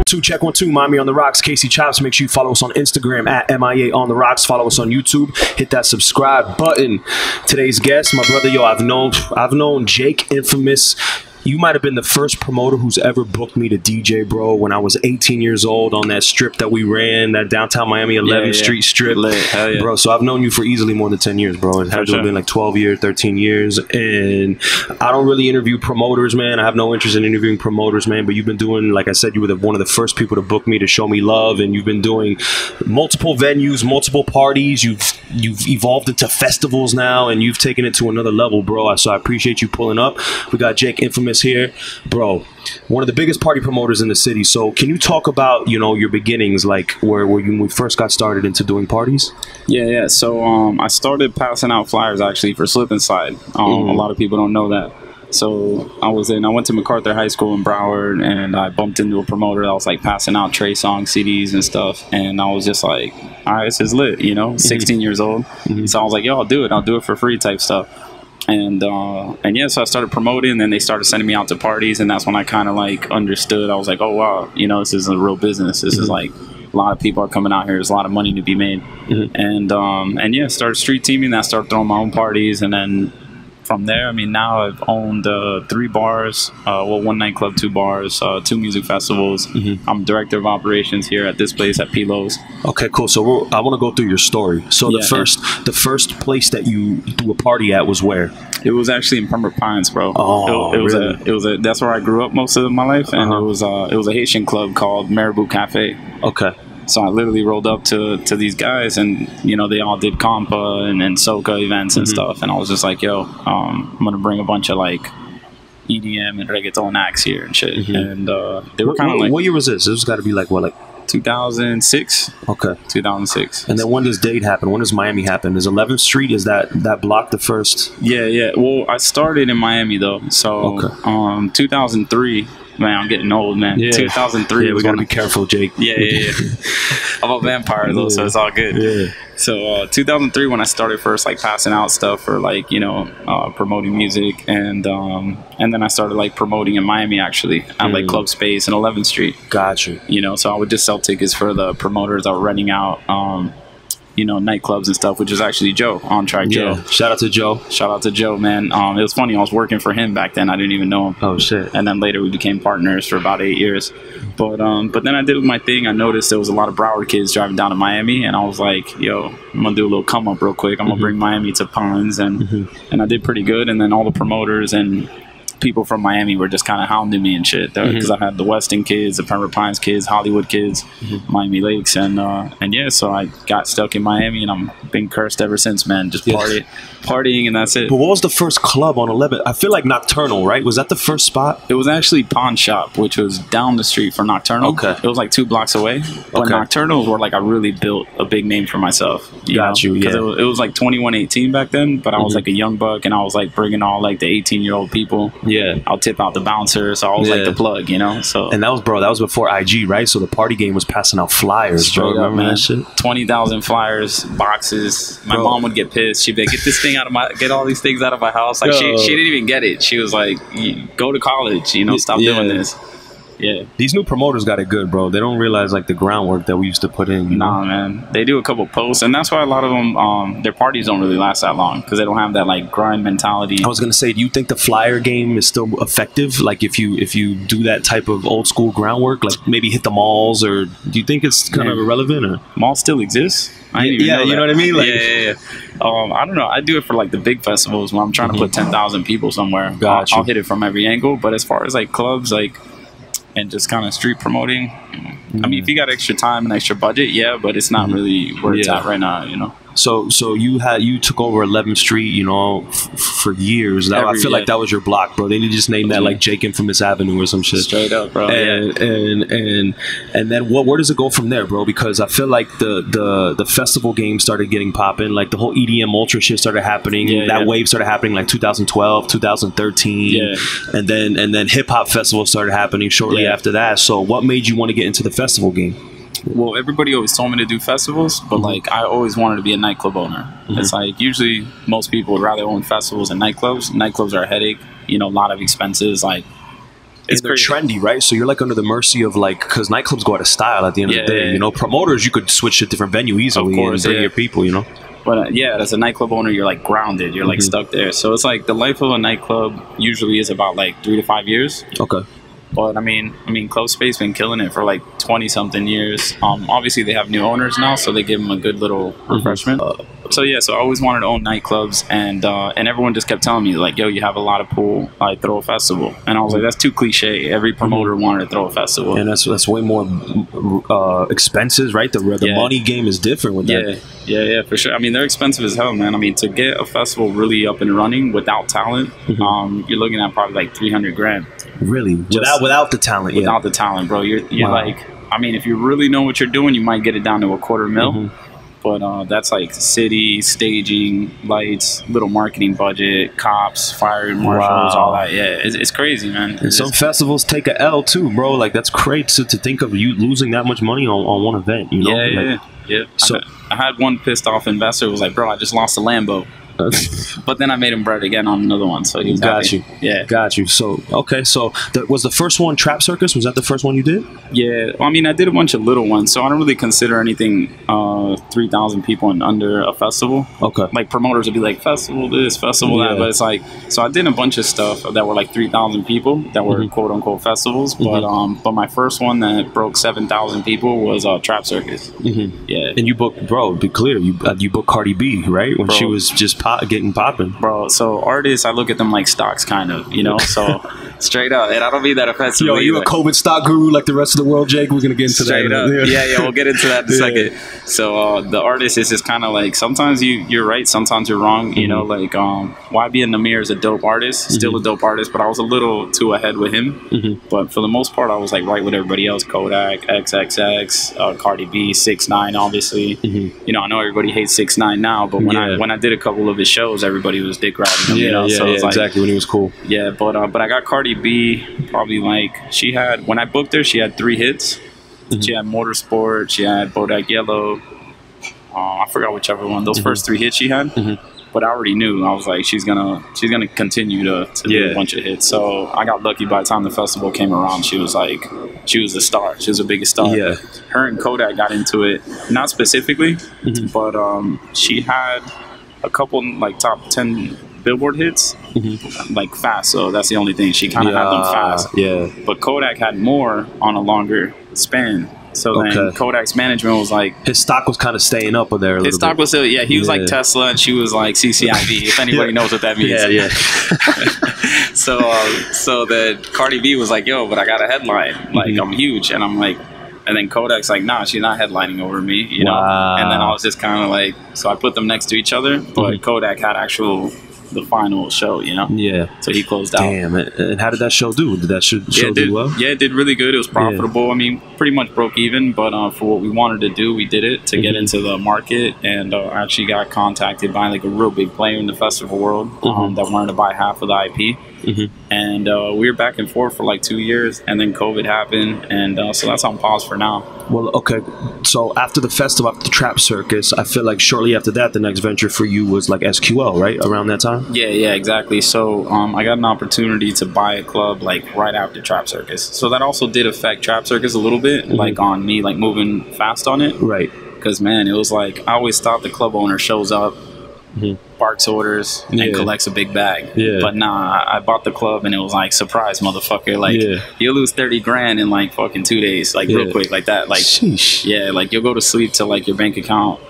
Check 1 2. Miami on the Rocks. Casey Chopz. Make sure you follow us on Instagram at MIA on the Rocks. Follow us on YouTube. Hit that subscribe button. Today's guest, my brother, yo, I've known Jake Inphamous. You might have been the first promoter who's ever booked me to DJ, bro, when I was 18 years old on that strip that we ran, that downtown Miami 11th Street strip. Hell yeah. Bro, so I've known you for easily more than 10 years, bro. It had to have been like 12 years, 13 years. And I don't really interview promoters, man. I have no interest in interviewing promoters, man. But you've been doing, like I said, you were one of the first people to book me to show me love. And you've been doing multiple venues, multiple parties. You've evolved into festivals now, and you've taken it to another level, bro. So I appreciate you pulling up. We got Jake Inphamous here, bro, one of the biggest party promoters in the city. So can you talk about, you know, your beginnings, like where when we first got started into doing parties? Yeah. So I started passing out flyers actually for Slip and Slide. A lot of people don't know that. So I went to MacArthur High School in Broward, and I bumped into a promoter that was like passing out Trey Songz CDs and stuff, and I was just like, all right, this is lit, you know, 16 years old. So I was like, yo, I'll do it for free type stuff. And yeah, so I started promoting, and then they started sending me out to parties, and that's when I kind of like understood. I was like, oh wow, you know, this is a real business. This is like a lot of people are coming out here. There's a lot of money to be made. And yeah, started street teaming. I started throwing my own parties, and then from there, I mean, now I've owned 3 bars, well, 1 nightclub, 2 bars, 2 music festivals. I'm director of operations here at this place at Pilo's. Okay, cool. So I want to go through your story. So the first place that you threw a party at was where? It was actually in Pembroke Pines, bro. Oh, really? That's where I grew up most of my life, and it was a Haitian club called Marabou Cafe. Okay. So I literally rolled up to these guys, and you know, they all did compa and soca events and stuff, and I was just like, yo, I'm gonna bring a bunch of like EDM and reggaeton acts here and shit. And they were kind of like, what year was this? This has got to be like what, like 2006. Okay. 2006. And then when does Dade happen? When does Miami happen? Is 11th Street, is that block the first? Yeah. Well, I started in Miami though. So 2003. Man, I'm getting old, man. Yeah. 2003. Yeah, we gotta be careful, Jake. Yeah. I'm a vampire though, so it's all good. Yeah. So 2003, when I started first, like passing out stuff for like, you know, promoting music, and then I started like promoting in Miami actually at like Club Space and 11th Street. Gotcha. You know, so I would just sell tickets for the promoters that were renting out. You know, nightclubs and stuff, which is actually Joe, On Track Joe. Shout out to Joe. Shout out to Joe, man. It was funny. I was working for him back then. I didn't even know him. Oh, shit. And then later we became partners for about 8 years. But then I did my thing. I noticed there was a lot of Broward kids driving down to Miami, and I was like, yo, I'm going to do a little come up real quick. I'm going to bring Miami to Pines, and I did pretty good. And then all the promoters and people from Miami were just kind of hounding me and shit, because I had the Weston kids, the Pembroke Pines kids, Hollywood kids, Miami Lakes, and yeah, so I got stuck in Miami, and I'm been cursed ever since, man. Just partying, and that's it. But what was the first club on 11th? I feel like Nocturnal, right? Was that the first spot? It was actually Pawn Shop, which was down the street from Nocturnal. Okay. It was like 2 blocks away. But Nocturnals were like, I really built a big name for myself. Got you, yeah. Because it was like 2118 back then, but I was like a young buck, and I was like bringing all like the 18-year-old people. Yeah, I'll tip out the bouncer, so I was like the plug, you know. So and that was before IG, right? So the party game was passing out flyers, bro. Remember that shit? 20,000 flyers, boxes. My mom would get pissed. She'd be like, get all these things out of my house. Like she didn't even get it. She was like, go to college, you know, stop doing this. Yeah, these new promoters got it good, bro. They don't realize like the groundwork that we used to put in. You know? Man, they do a couple posts, and that's why a lot of them, their parties don't really last that long, because they don't have that like grind mentality. I was gonna say, do you think the flyer game is still effective? Like if you do that type of old school groundwork, like maybe hit the malls, or do you think it's kind of irrelevant? Or malls still exist? I didn't even know you know what I mean? Like, yeah. I don't know. I do it for like the big festivals when I'm trying to put 10,000 people somewhere. I'll hit it from every angle. But as far as like clubs, like, and just kind of street promoting, I mean, if you got extra time and extra budget, yeah, but it's not really where it's at right now, you know. So you took over 11th Street, you know, for years. I feel like that was your block, bro. They need to just name that like Jake Inphamous Avenue or some shit. Straight up, bro. And then where does it go from there, bro? Because I feel like the festival game started getting popping, like the whole EDM ultra shit started happening. That wave started happening like 2012, 2013, and then hip hop festivals started happening shortly after that. So what made you want to get into the festival game? Well, everybody always told me to do festivals, but like I always wanted to be a nightclub owner. It's like usually most people would rather own festivals than nightclubs. Nightclubs are a headache, you know, a lot of expenses. Like and they're trendy, right? So you're like under the mercy of like, because nightclubs go out of style at the end of the day. You know, promoters, you could switch to a different venue easily, of course, and bring your people, you know. But yeah, as a nightclub owner, you're like grounded. You're like stuck there. So it's like the life of a nightclub usually is about like 3 to 5 years. Okay. But I mean, Club Space been killing it for like 20 something years. Obviously they have new owners now, so they give them a good little refreshment. So yeah, so I always wanted to own nightclubs, and everyone just kept telling me like, yo, you have a lot of pool, like throw a festival. And I was like, that's too cliche. Every promoter wanted to throw a festival, and that's way more expenses, right? The money game is different with that. Yeah, for sure. I mean, they're expensive as hell, man. I mean, to get a festival really up and running without talent, you're looking at probably like $300,000. Really? Without the talent? Without the talent, bro. You're like, I mean, if you really know what you're doing, you might get it down to $250,000. But that's like city, staging, lights, little marketing budget, cops, fire marshals, all that. Yeah, it's crazy, man. And some festivals take a L too, bro. Like, that's crazy to think of you losing that much money on one event, you know? Yeah. So I had one pissed off investor who was like, bro, I just lost a Lambo. But then I made him bread again on another one, so he was happy. Got you. So okay, so was the first one Trap Circus? Was that the first one you did? Yeah, well, I mean, I did a bunch of little ones, so I don't really consider anything 3,000 people and under a festival. Okay, like promoters would be like festival this, festival that, but it's like, so I did a bunch of stuff that were like 3,000 people that were quote unquote festivals, but my first one that broke 7,000 people was Trap Circus. Yeah, and you booked, bro. Be clear, you booked Cardi B, right, when she was just getting popping, bro. So artists, I look at them like stocks, kind of, you know. So straight up, and I don't mean that offensively. Yo, you a COVID stock guru like the rest of the world, Jake? We're gonna get into straight that. Up. Yeah, we'll get into that in a second. So the artist is just kind of like, sometimes you're right, sometimes you're wrong. You know, like YB and Namir is a dope artist, still a dope artist, but I was a little too ahead with him. But for the most part, I was like right with everybody else. Kodak, XXX, Cardi B, 6ix9ine, obviously. You know, I know everybody hates 6ix9ine now, but when I did a couple of his shows, everybody was dick riding him. You know? So it was like, exactly, when he was cool. Yeah, but I got Cardi B probably like, when I booked her, she had 3 hits. She had Motorsport, she had Bodak Yellow. I forgot whichever one. Those first 3 hits she had. But I already knew. I was like, she's gonna continue to do a bunch of hits. So I got lucky. By the time the festival came around, she was the star. She was the biggest star. Yeah. Her and Kodak got into it, not specifically, but she had a couple like top 10 Billboard hits, like fast. So that's the only thing. She kind of had them fast. Yeah. But Kodak had more on a longer span. So then Kodak's management was like, his stock was kind of staying up there a little bit. His stock was still, he was like Tesla, and she was like CCIV, if anybody knows what that means. So then Cardi B was like, yo, but I got a headline. Like, I'm huge. And I'm like, and then Kodak's like, nah, she's not headlining over me, you know? And then I was just kind of like, so I put them next to each other, but Kodak had the final show, you know? Yeah. So he closed out. Damn. And how did that show do? Did that show do well? Yeah, it did really good. It was profitable. I mean, pretty much broke even, but for what we wanted to do, we did it to get into the market, and I actually got contacted by like a real big player in the festival world that wanted to buy half of the IP. And we were back and forth for like 2 years, and then COVID happened, and so that's on pause for now. Well, okay. So after the festival, after the Trap Circus, I feel like shortly after that, the next venture for you was like SQL, right? Around that time? Yeah, exactly. So I got an opportunity to buy a club like right after Trap Circus. So that also did affect Trap Circus a little bit, like on me, like moving fast on it. Right. Because, man, it was like, I always thought the club owner shows up, barks orders, and collects a big bag. But nah, I bought the club, and it was like, surprise, motherfucker. Like, you'll lose 30 grand in like fucking 2 days, like real quick, like that. Like, like you'll go to sleep to like your bank account,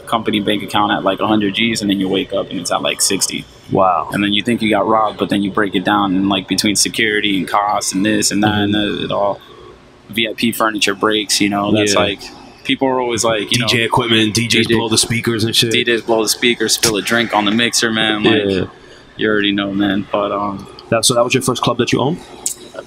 company bank account at like 100 G's, and then you wake up and it's at like 60. Wow. And then you think you got robbed, but then you break it down, and like between security and costs and this and that, and it all, VIP furniture breaks, you know, that's like, people are always like, you DJ know, equipment, DJs blow the speakers and shit. DJs blow the speakers, spill a drink on the mixer, man. Like, you already know, man. But so that was your first club that you owned?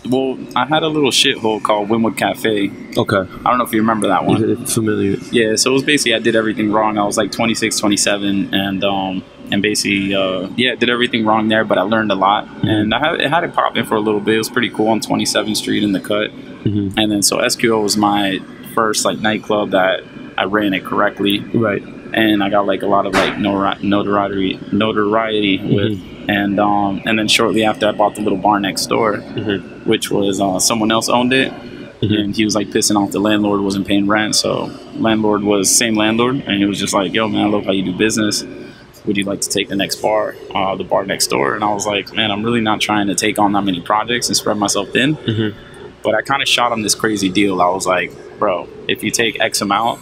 Well, I had a little shithole called Wynwood Cafe. Okay. I don't know if you remember that one. Is it familiar? Yeah, so it was basically, I did everything wrong. I was like 26, 27, and basically, did everything wrong there, but I learned a lot. And I had it popping for a little bit. It was pretty cool on 27th Street in the Cut. And then, so SQO was my first like nightclub that I ran it correctly. Right. And I got like a lot of like notoriety And then shortly after, I bought the little bar next door, which was someone else owned it. And he was like pissing off the landlord, wasn't paying rent. So landlord was same landlord, and he was just like, yo man, I love how you do business. Would you like to take the next bar, the bar next door? And I was like, man, I'm really not trying to take on that many projects and spread myself thin. But I kind of shot him this crazy deal. I was like, bro, if you take X amount,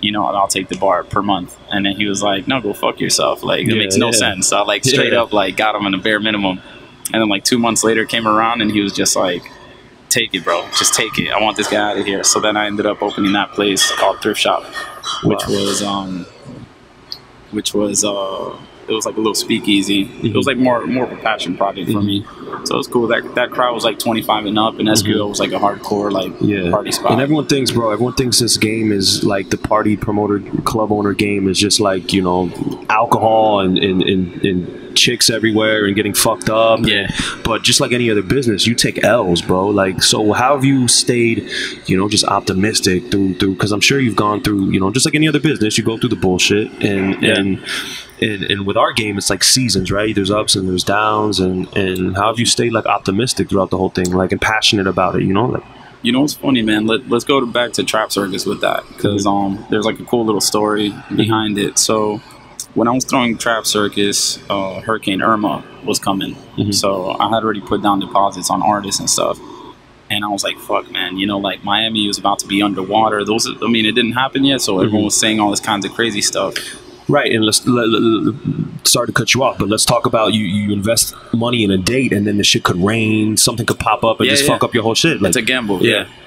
you know, I'll take the bar per month. And then he was like, no, go fuck yourself. Like, it makes no sense. So I like straight up like got him in a bare minimum. And then like 2 months later came around and he was just like, take it, bro. Just take it. I want this guy out of here. So then I ended up opening that place called Thrift Shop, which was it was like a little speakeasy. It was like more of a passion project for me. So it was cool. That crowd was like 25 and up, and SQL was like a hardcore like party spot. And everyone thinks this game is like the party promoter, club owner game is just like, you know, alcohol and chicks everywhere and getting fucked up. But just like any other business, you take L's, bro. Like, so how have you stayed, you know, just optimistic through because I'm sure you've gone through, you know, just like any other business, you go through the bullshit and with our game, it's like seasons, right? There's ups and there's downs, and how have you stayed like optimistic throughout the whole thing, like, and passionate about it, you know? Like, you know, it's funny, man. Let's go back to Trap Circus with that, because there's like a cool little story behind it. So when I was throwing Trap Circus, Hurricane Irma was coming, so I had already put down deposits on artists and stuff. And I was like, fuck, man, you know, like Miami was about to be underwater. It didn't happen yet, so everyone was saying all this kinds of crazy stuff. Right, and sorry to cut you off, but let's talk about you invest money in a date, and then the shit could rain, something could pop up and just fuck up your whole shit. Like, it's a gamble,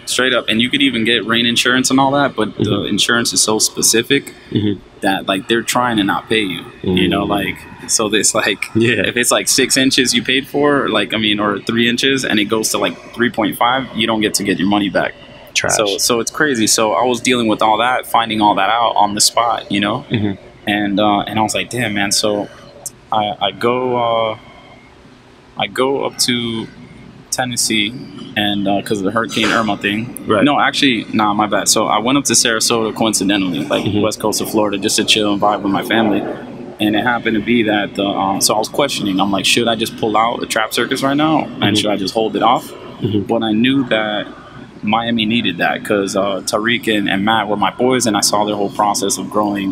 straight up. And you could even get rain insurance and all that, but the insurance is so specific that like they're trying to not pay you, you know, like, so this like, if it's like 6 inches you paid for, like, or 3 inches, and it goes to like 3.5, you don't get your money back. Trash. So it's crazy. So I was dealing with all that, finding all that out on the spot, you know. And I was like, damn, man. So I go up to Tennessee, and because of the Hurricane Irma thing. Right. No, actually, my bad. So I went up to Sarasota coincidentally, like west coast of Florida, just to chill and vibe with my family. And it happened to be that so I was questioning. I'm like, should I just pull out the Trap Circus right now, and should I just hold it off? But I knew that Miami needed that, because Tariq and Matt were my boys, and I saw their whole process of growing.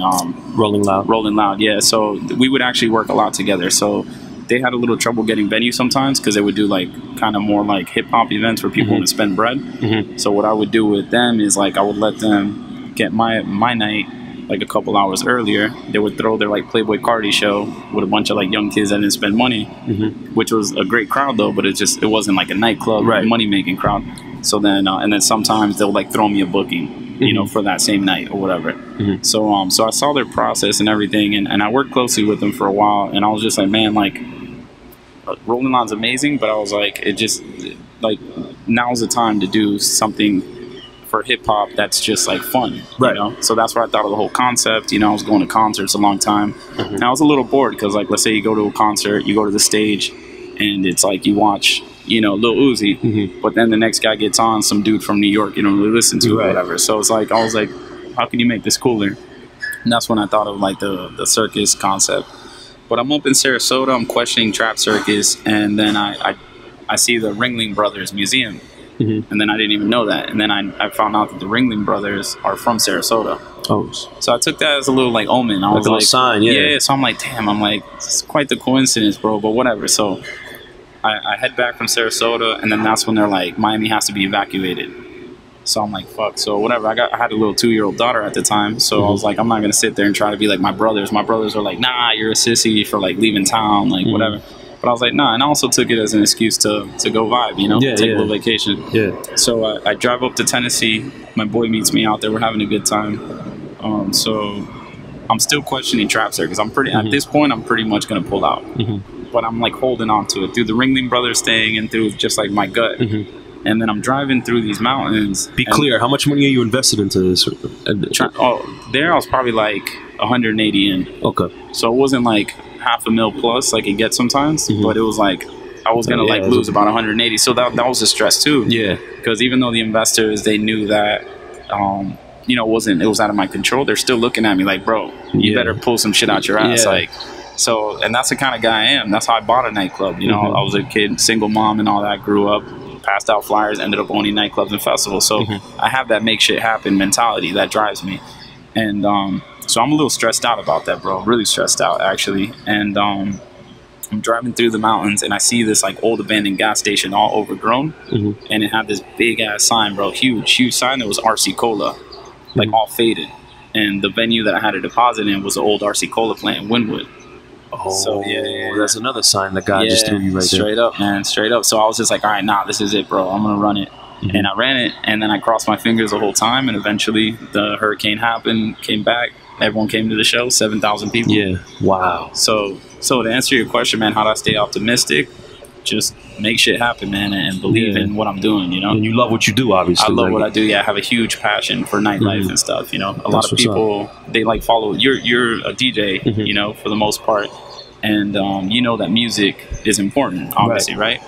Rolling Loud, yeah. So we would actually work a lot together. So they had a little trouble getting venues sometimes, because they would do like kind of more like hip hop events where people would spend bread. So what I would do with them is like I would let them get my night like a couple hours earlier. They would throw their like Playboy Cardi show with a bunch of like young kids that didn't spend money, which was a great crowd though, but it wasn't like a nightclub money making crowd. So then and then sometimes they'll like throw me a booking, you know, for that same night or whatever. So I saw their process and everything, and I worked closely with them for a while, and I was just like, man, like Rolling Loud's amazing, but I was like, it just like now's the time to do something for hip hop that's just like fun, you know. So that's where I thought of the whole concept. You know, I was going to concerts a long time, and I was a little bored, because like, let's say you go to a concert, you go to the stage, and it's like you watch, you know, Lil Uzi, but then the next guy gets on, some dude from New York you don't really listen to or whatever. So it's like, I was like, how can you make this cooler? And that's when I thought of like the circus concept. But I'm up in Sarasota, I'm questioning Trap Circus, and then I see the Ringling Brothers Museum. And then I didn't even know that. And then I found out that the Ringling Brothers are from Sarasota. Oh. So I took that as a little like omen. I was like, sign, so I'm like, damn, it's quite the coincidence, bro, but whatever. So I head back from Sarasota, and then that's when they're like, Miami has to be evacuated. So I'm like, fuck. So whatever. I had a little 2-year-old daughter at the time. So I was like, I'm not going to sit there and try to be like my brothers. My brothers are like, nah, you're a sissy for like leaving town, like whatever. But I was like, nah. And I also took it as an excuse to go vibe, you know, take a little vacation. So I drive up to Tennessee. My boy meets me out there. We're having a good time. So I'm still questioning Trap Circus. At this point, I'm pretty much going to pull out. But I'm like holding on to it through the Ringling Brothers thing and through just like my gut. And then I'm driving through these mountains. Be clear, how much money are you invested into this? There I was probably like 180 in. Okay. So it wasn't like $500,000 plus like it gets sometimes, but it was like I was gonna like lose about 180. So that was a stress too. Yeah. Because even though the investors, they knew that you know, it was out of my control, they're still looking at me like, bro, you better pull some shit out your ass. Like So, and that's the kind of guy I am. That's how I bought a nightclub. You know, I was a kid, single mom and all that, grew up, passed out flyers, ended up owning nightclubs and festivals. So I have that make shit happen mentality that drives me. And so I'm a little stressed out about that, bro. Really stressed out, actually. And I'm driving through the mountains, and I see this like old abandoned gas station all overgrown. And it had this big ass sign, bro. Huge sign that was RC Cola, like all faded. And the venue that I had a deposit in was an old RC Cola plant in Wynwood. Oh, so yeah, that's another sign that God just threw you right straight there. Up, man, straight up. So I was just like, all right, nah, this is it, bro. I'm gonna run it. And I ran it, and then I crossed my fingers the whole time, and eventually the hurricane happened, came back, everyone came to the show, 7,000 people. Yeah, wow. So to answer your question, man, how do I stay optimistic? Just make shit happen, man, and believe in what I'm doing, you know? And you love what you do, obviously. I love what I do, yeah. I have a huge passion for nightlife and stuff, you know? A lot of people, they like follow, you're a DJ, you know, for the most part, and you know that music is important, obviously, right?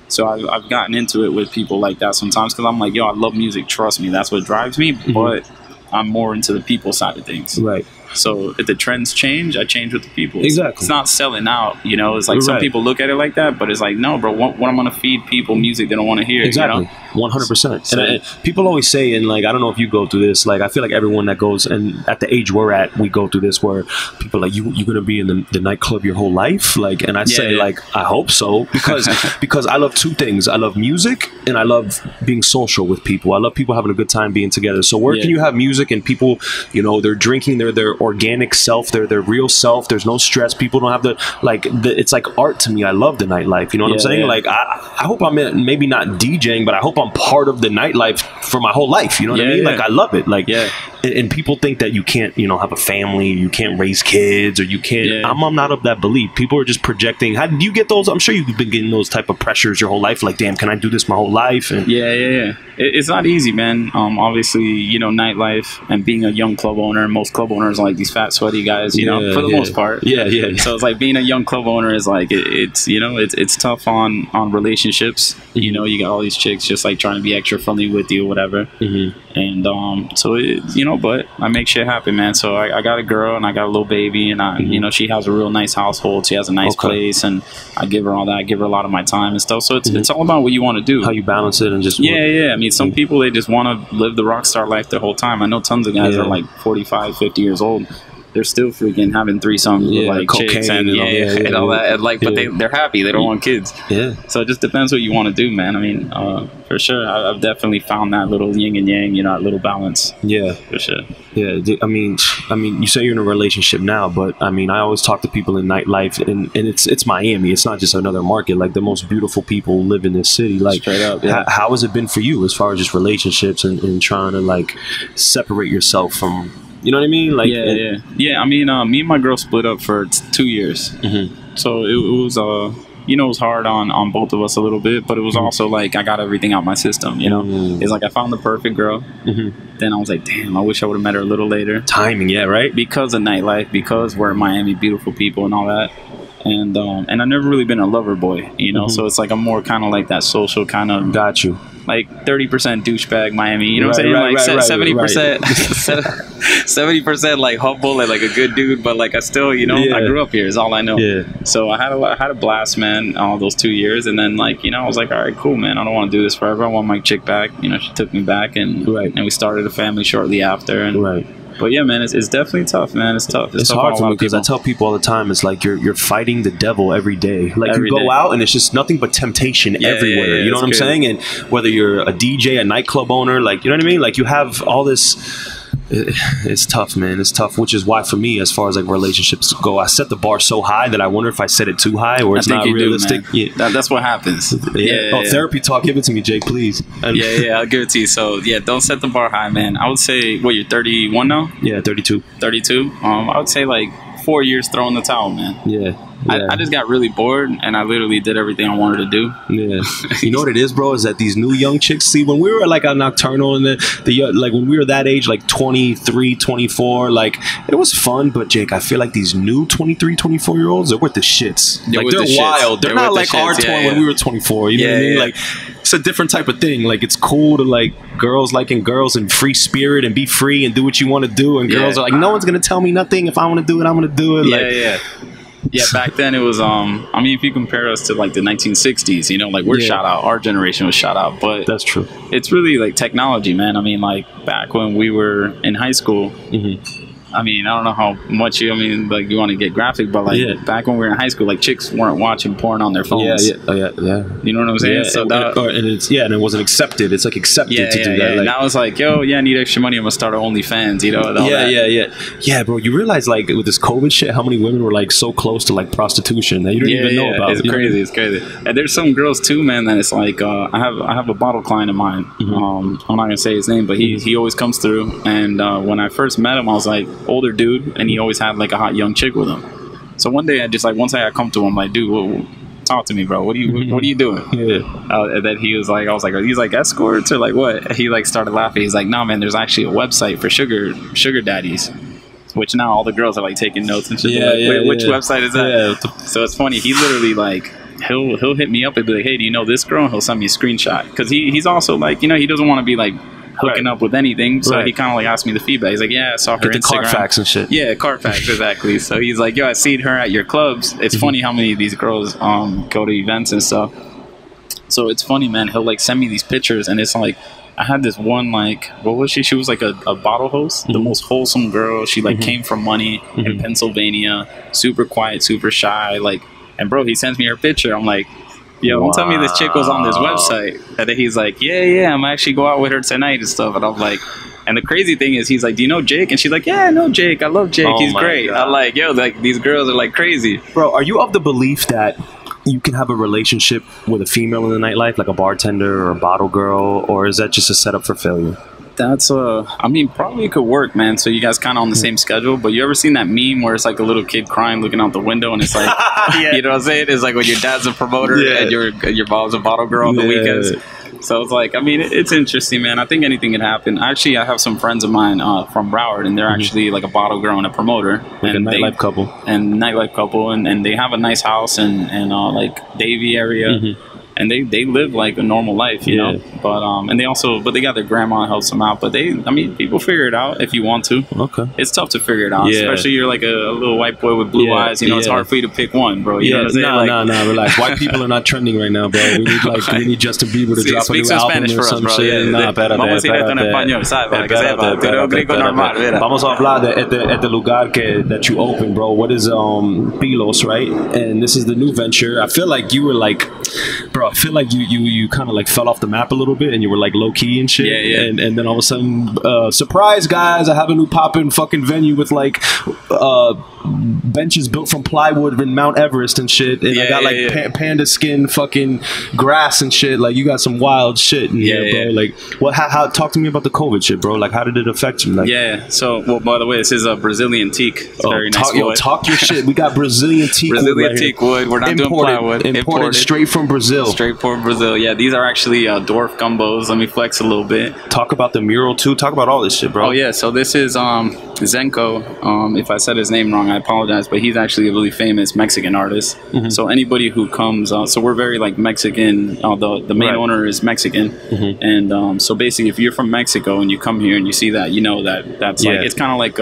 So I've gotten into it with people like that sometimes because I'm like, yo, I love music. Trust me, that's what drives me. But I'm more into the people side of things. Right. So if the trends change, I change with the people. Exactly. It's not selling out, you know. It's like some people look at it like that, but it's like, no, bro. What I'm gonna feed people music they don't want to hear. Exactly. You know? 100%. And people always say, and like, I don't know if you go through this. Like, I feel like everyone that goes, and at the age we're at, we go through this where people are like, you're gonna be in the nightclub your whole life. Like, and I say like, I hope so, because I love two things. I love music and I love being social with people. I love people having a good time being together. So where can you have music and people, you know, they're drinking their organic self, their real self. There's no stress. People don't have to it's like art to me. I love the nightlife. You know what I'm saying? Like I hope I'm maybe not DJing, but I hope I'm part of the nightlife for my whole life. You know what I mean? Like I love it. Like and people think that you can't, you know, have a family, you can't raise kids, or you can't. I'm not of that belief. People are just projecting. How do you get those? I'm sure you've been getting those type of pressures your whole life. Like, damn, can I do this my whole life? And it's not easy, man. Obviously, you know, nightlife and being a young club owner. Most club owners are like these fat, sweaty guys. You know, for the most part. So it's like being a young club owner is like it's you know it's tough on relationships. You know, you got all these chicks just like trying to be extra friendly with you or whatever. And so you know, but I make shit happen, man. So I got a girl and I got a little baby, and I you know, she has a real nice household. She has a nice place, and I give her all that. I give her a lot of my time and stuff. So it's all about what you want to do, how you balance it, and just I mean, some people, they just want to live the rock star life their whole time. I know tons of guys that are like 45, 50 years old. They're still freaking having threesomes with like chicks and and all that. And like, but they're happy. They don't want kids. So it just depends what you want to do, man. I mean, for sure, I've definitely found that little yin and yang, you know, that little balance. For sure. I mean, you say you're in a relationship now, but I mean, I always talk to people in nightlife, and it's Miami. It's not just another market. Like, the most beautiful people live in this city. Like, straight up, how has it been for you as far as just relationships and trying to like separate yourself from? You know what I mean? Like, I mean, me and my girl split up for 2 years. So it was, you know, it was hard on both of us a little bit, but it was also like I got everything out my system, you know? It's like I found the perfect girl. Then I was like, damn, I wish I would have met her a little later. Timing, right? Because of nightlife, because we're in Miami, beautiful people and all that. And I've never really been a lover boy, you know? So it's like I'm more kind of like that social kind of... Got you. Like 30% douchebag Miami, you know what I'm saying? Like 70%, 70% like humble and like a good dude, but like I still, you know, I grew up here is all I know. So I had a blast, man, all those 2 years, and then like, you know, I was like, all right, cool, man. I don't want to do this forever. I want my chick back. You know, she took me back, and we started a family shortly after, and but yeah, man, it's definitely tough, man. It's tough. It's hard for me because I tell people all the time, it's like you're fighting the devil every day. Like you go out and it's just nothing but temptation everywhere. You know what I'm saying? And whether you're a DJ, a nightclub owner, like, you know what I mean? Like, you have all this. It's tough, man. It's tough, which is why for me, as far as like relationships go, I set the bar so high that I wonder if I set it too high or it's not realistic. That's what happens. Therapy talk. Give it to me, Jake, please. I'll give it to you. So don't set the bar high, man. I would say, what, you're 31 now? 32. 32. I would say like 4 years throwing the towel, man. I just got really bored, and I literally did everything I wanted to do. You know what it is, bro? Is that these new young chicks, see, when we were like on Nocturnal and like when we were that age, like 23, 24, like it was fun. But Jake, I feel like these new 23, 24-year-olds, they're with the shits. Like, they're wild. They're not like our 20 when we were 24. You know what I mean? Like, it's a different type of thing. Like, it's cool to like girls liking girls and free spirit and be free and do what you want to do. And girls are like, no one's gonna tell me nothing. If I want to do it, I'm gonna do it. Yeah, back then it was. I mean, if you compare us to like the 1960s, you know, like we're shot out. Our generation was shot out, but that's true. It's really like technology, man. I mean, like back when we were in high school. I mean, I don't know how much you like you want to get graphic, but like back when we were in high school, like chicks weren't watching porn on their phones. Yeah. You know what I'm saying? Yeah, so and it wasn't accepted. It's like accepted to do that. Yeah. Like, and I was like, yo, I need extra money. I'm gonna start an OnlyFans. You know? Yeah, bro. You realize like with this COVID shit, how many women were like so close to like prostitution that you don't even know about. It's crazy. It's crazy. And there's some girls too, man. That it's like I have a bottle client of mine. I'm not gonna say his name, but he always comes through. And when I first met him, I was like older dude. And he always had like a hot young chick with him. So one day once I come to him, like, dude, talk to me, bro. What are you doing? And then he was like, I was like, are these like escorts or like what? He like started laughing. He's like, no, man, there's actually a website for sugar daddies. Which now all the girls are like taking notes and shit. Wait, which website is that? So it's funny. He literally like he'll hit me up and be like, hey, do you know this girl? And he'll send me a screenshot because he's also like, you know, he doesn't want to be like hooking up with anything, so he kind of like asked me the feedback. He's like, yeah, I saw her Get the Instagram. Carfax and shit. Yeah, Carfax, exactly. So he's like, yo, I seen her at your clubs. It's funny how many of these girls go to events and stuff. So it's funny, man. He'll like send me these pictures, and it's like I had this one, like, what was she? She was like a bottle host, the most wholesome girl. She like came from money in Pennsylvania, super quiet, super shy, like. And bro, he sends me her picture. I'm like, yo, don't tell me this chick was on this website. And then he's like, yeah, I'm actually go out with her tonight and stuff. And I'm like, and the crazy thing is, he's like, do you know Jake? And she's like, yeah, I know Jake. I love Jake. He's great. God. I'm like, yo, like these girls are like crazy. Bro, are you of the belief that you can have a relationship with a female in the nightlife, like a bartender or a bottle girl, or is that just a setup for failure? That's I mean, probably it could work, man. So you guys kind of on the same schedule. But you ever seen that meme where it's like a little kid crying looking out the window, and it's like, you know what I'm saying? It's like when your dad's a promoter and your mom's a bottle girl on the weekends. So it's like, I mean, it's interesting, man. I think anything can happen. Actually, I have some friends of mine from Broward, and they're actually like a bottle girl and a promoter, like and a nightlife couple, and they have a nice house and like Davie area. And they live like a normal life, you know. But and they got their grandma helps them out. But people figure it out if you want to. Okay. It's tough to figure it out, especially you're like a little white boy with blue eyes. You know, it's hard for you to pick one, bro. You know what I'm saying? Relax. White people are not trending right now, bro. We need Justin Bieber to drop a new album or some shit. Vamos a hablar at the lugar that you opened, bro. What is Pilos, right? And this is the new venture. I feel like you were like, bro. I feel like you kind of like fell off the map a little bit, and you were like low key and shit. And then all of a sudden, surprise, guys! I have a new poppin' fucking venue with like benches built from plywood in Mount Everest and shit. And I got like panda skin fucking grass and shit. Like you got some wild shit in here, bro. Like what? How? Talk to me about the COVID shit, bro. Like how did it affect you? Like, So, well, by the way, this is a Brazilian teak. It's very nice wood. Talk your shit. We got Brazilian teak. Brazilian teak wood. We're not doing plywood. Imported straight from Brazil. Straight from Brazil. Yeah, these are actually dwarf gumbos. Let me flex a little bit. Talk about the mural too. Talk about all this shit, bro. Oh yeah. So this is Zenko. If I said his name wrong, I apologize. But he's actually a really famous Mexican artist. So anybody who comes, so we're very like Mexican. The main owner is Mexican, and so basically, if you're from Mexico and you come here and you see that, you know that's like it's kind of like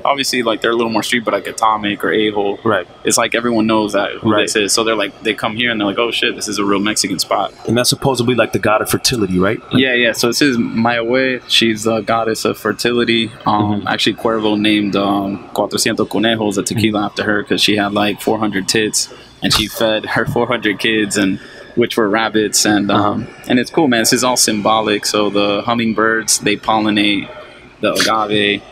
obviously like they're a little more street, but like Atomic or A-Hole. Right. It's like everyone knows that who this is. So they're like, they come here and they're like, oh shit, this is a real Mexican spot. And that's supposedly like the god of fertility, right? Like, yeah. So this is Mayahue. She's a goddess of fertility. Actually, Cuervo named 400 Conejos, a tequila, after her because she had like 400 tits and she fed her 400 kids, and which were rabbits. And it's cool, man. This is all symbolic. So the hummingbirds, they pollinate the agave.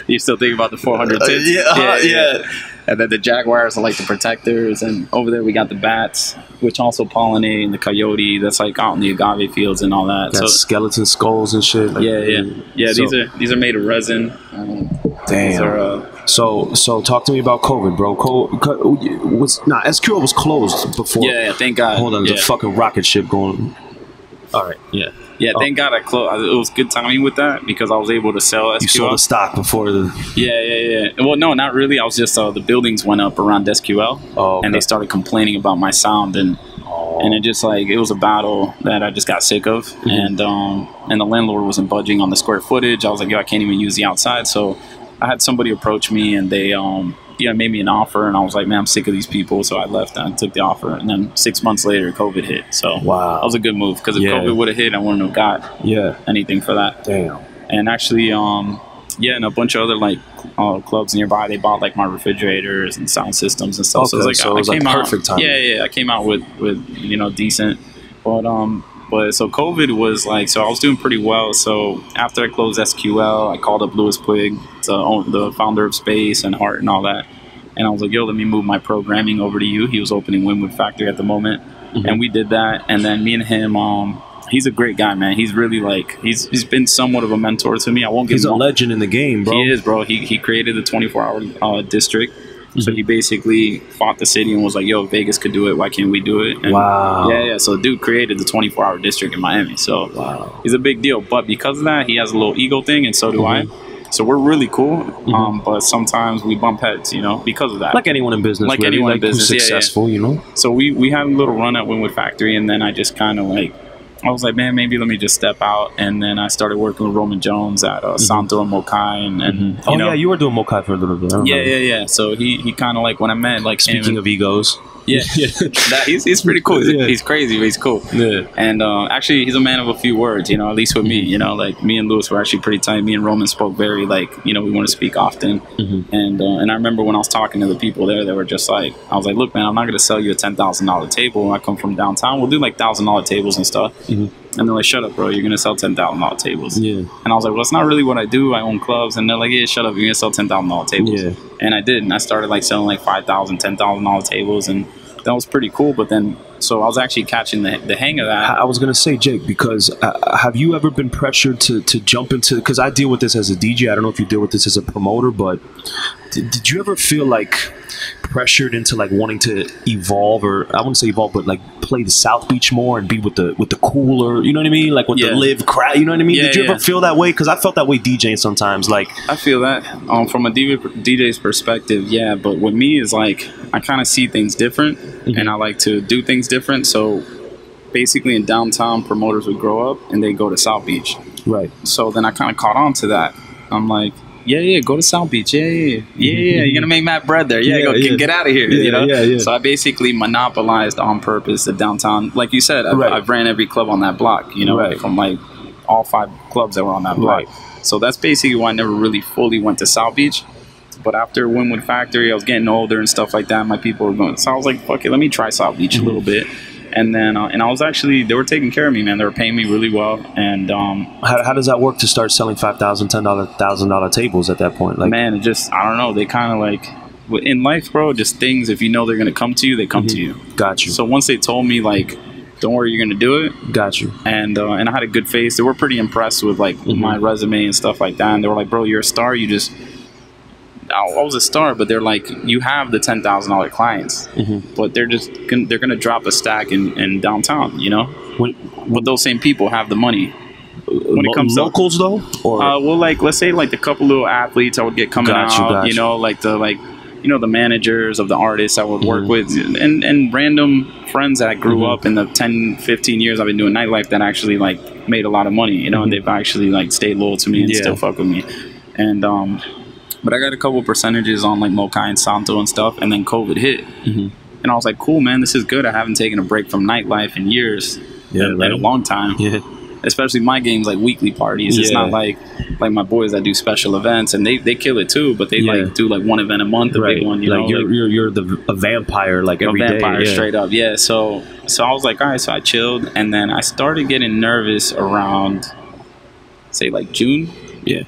You still think about the 400 tits? Yeah. And then the jaguars are like the protectors, and over there we got the bats, which also pollinate, and the coyote that's like out in the agave fields and all that. So skeleton skulls and shit. Like, yeah. So, these are made of resin. Damn. So talk to me about COVID, bro. SQL was closed before. Yeah, thank God. Hold on, there's a fucking rocket ship going. All right, Yeah, thank God I closed. It was good timing with that because I was able to sell SQL. You sold the stock before the... Yeah. Well, no, not really. I was just, the buildings went up around SQL, and they started complaining about my sound, and it just like, it was a battle that I just got sick of, and the landlord wasn't budging on the square footage. I was like, yo, I can't even use the outside, so I had somebody approach me, and they made me an offer, and I was like, man, I'm sick of these people. So I left and I took the offer. And then 6 months later, COVID hit. So wow, that was a good move, because if COVID would have hit, I wouldn't have got anything for that. Damn. And actually, and a bunch of other like clubs nearby, they bought like my refrigerators and sound systems and stuff. Okay, so it was like, perfect time. I came out with decent. But so COVID was like, so I was doing pretty well. So after I closed SQL, I called up Louis Puig, the founder of Space and Heart and all that. And I was like, yo, let me move my programming over to you. He was opening Winwood Factory at the moment. And we did that. And then me and him, he's a great guy, man. He's really like, he's been somewhat of a mentor to me. I won't give him. He's a legend in the game, bro. He is, bro. He created the 24-hour district. So he basically fought the city and was like, yo, Vegas could do it. Why can't we do it? And wow. Yeah. So dude created the 24-hour district in Miami. So he's a big deal. But because of that, he has a little ego thing, and so do I. So we're really cool. But sometimes we bump heads, because of that. Like anyone in business. Like really. Anyone in business. Who's successful, So we had a little run at Winwood Factory, and then I just kind of like, I was like, man, maybe let me just step out. And then I started working with Roman Jones at Santo and Mokai. And you were doing Mokai for a little bit. Yeah. So he kind of like, when I met, like, speaking of egos. Yeah, he's pretty cool. He's crazy, but he's cool. Yeah. And actually, he's a man of a few words. At least with me. Like me and Louis were actually pretty tight. Me and Roman spoke very we want to speak often. And I remember when I was talking to the people there, they were just like, I was like, look, man, I'm not going to sell you a $10,000 table. I come from downtown. We'll do like $1,000 tables and stuff. And they're like, shut up, bro. You're going to sell $10,000 tables. Yeah. And I was like, well, it's not really what I do. I own clubs. And they're like, yeah, shut up. You're going to sell $10,000 tables. Yeah. And I did. And I started like selling like $5,000, $10,000 tables. And that was pretty cool. But then, so I was actually catching the hang of that. I was going to say, Jake, because have you ever been pressured to jump into, because I deal with this as a DJ. I don't know if you deal with this as a promoter, but did you ever feel like pressured into like wanting to evolve, or I wouldn't say evolve, but like play the South Beach more and be with the cooler, you know what I mean? Like with the live crowd, you know what I mean? Did you ever feel that way? Because I felt that way DJing sometimes. Like I feel that from a DJ's perspective, yeah. But with me is like I kind of see things different, and I like to do things different. So basically, in downtown, promoters would grow up and they go to South Beach, right? So then I kind of caught on to that. I'm like, yeah, go to South Beach. Yeah. You're gonna make mad bread there. Get out of here. Yeah. So I basically monopolized on purpose the downtown. Like you said, I've ran every club on that block. From like all 5 clubs that were on that block. So that's basically why I never really fully went to South Beach. But after Winwood Factory, I was getting older and stuff like that. My people were going. So I was like, fuck it, let me try South Beach a little bit. And then, and I was actually, they were taking care of me, man. They were paying me really well. And how does that work to start selling $5,000, $10,000 tables at that point? Like, man, it just, I don't know. They kind of like, in life, bro, just things, if you know they're going to come to you, they come to you. Got you. So once they told me, like, don't worry, you're going to do it. Got you. And I had a good face. They were pretty impressed with, like, my resume and stuff like that. And they were like, bro, you're a star. You just... I was a star, but they're like, you have the $10,000 clients, but they're gonna drop a stack in downtown, But those same people have the money. When it comes locals to, though, or well, like let's say like the couple little athletes I would get coming out, like the managers of the artists I would work with, and random friends that I grew up in the 10, 15 years I've been doing nightlife that actually like made a lot of money, and they've actually like stayed loyal to me and still fuck with me, and but I got a couple percentages on like Mokai and Santo and stuff, and then COVID hit. And I was like, cool, man, this is good. I haven't taken a break from nightlife in years, in a long time. Especially my games, like weekly parties. It's not like my boys that do special events, and they kill it too, but they like do like one event a month, a big one. You're a vampire, like every day. A vampire, straight up, yeah. So I was like, all right, so I chilled, and then I started getting nervous around, say like June,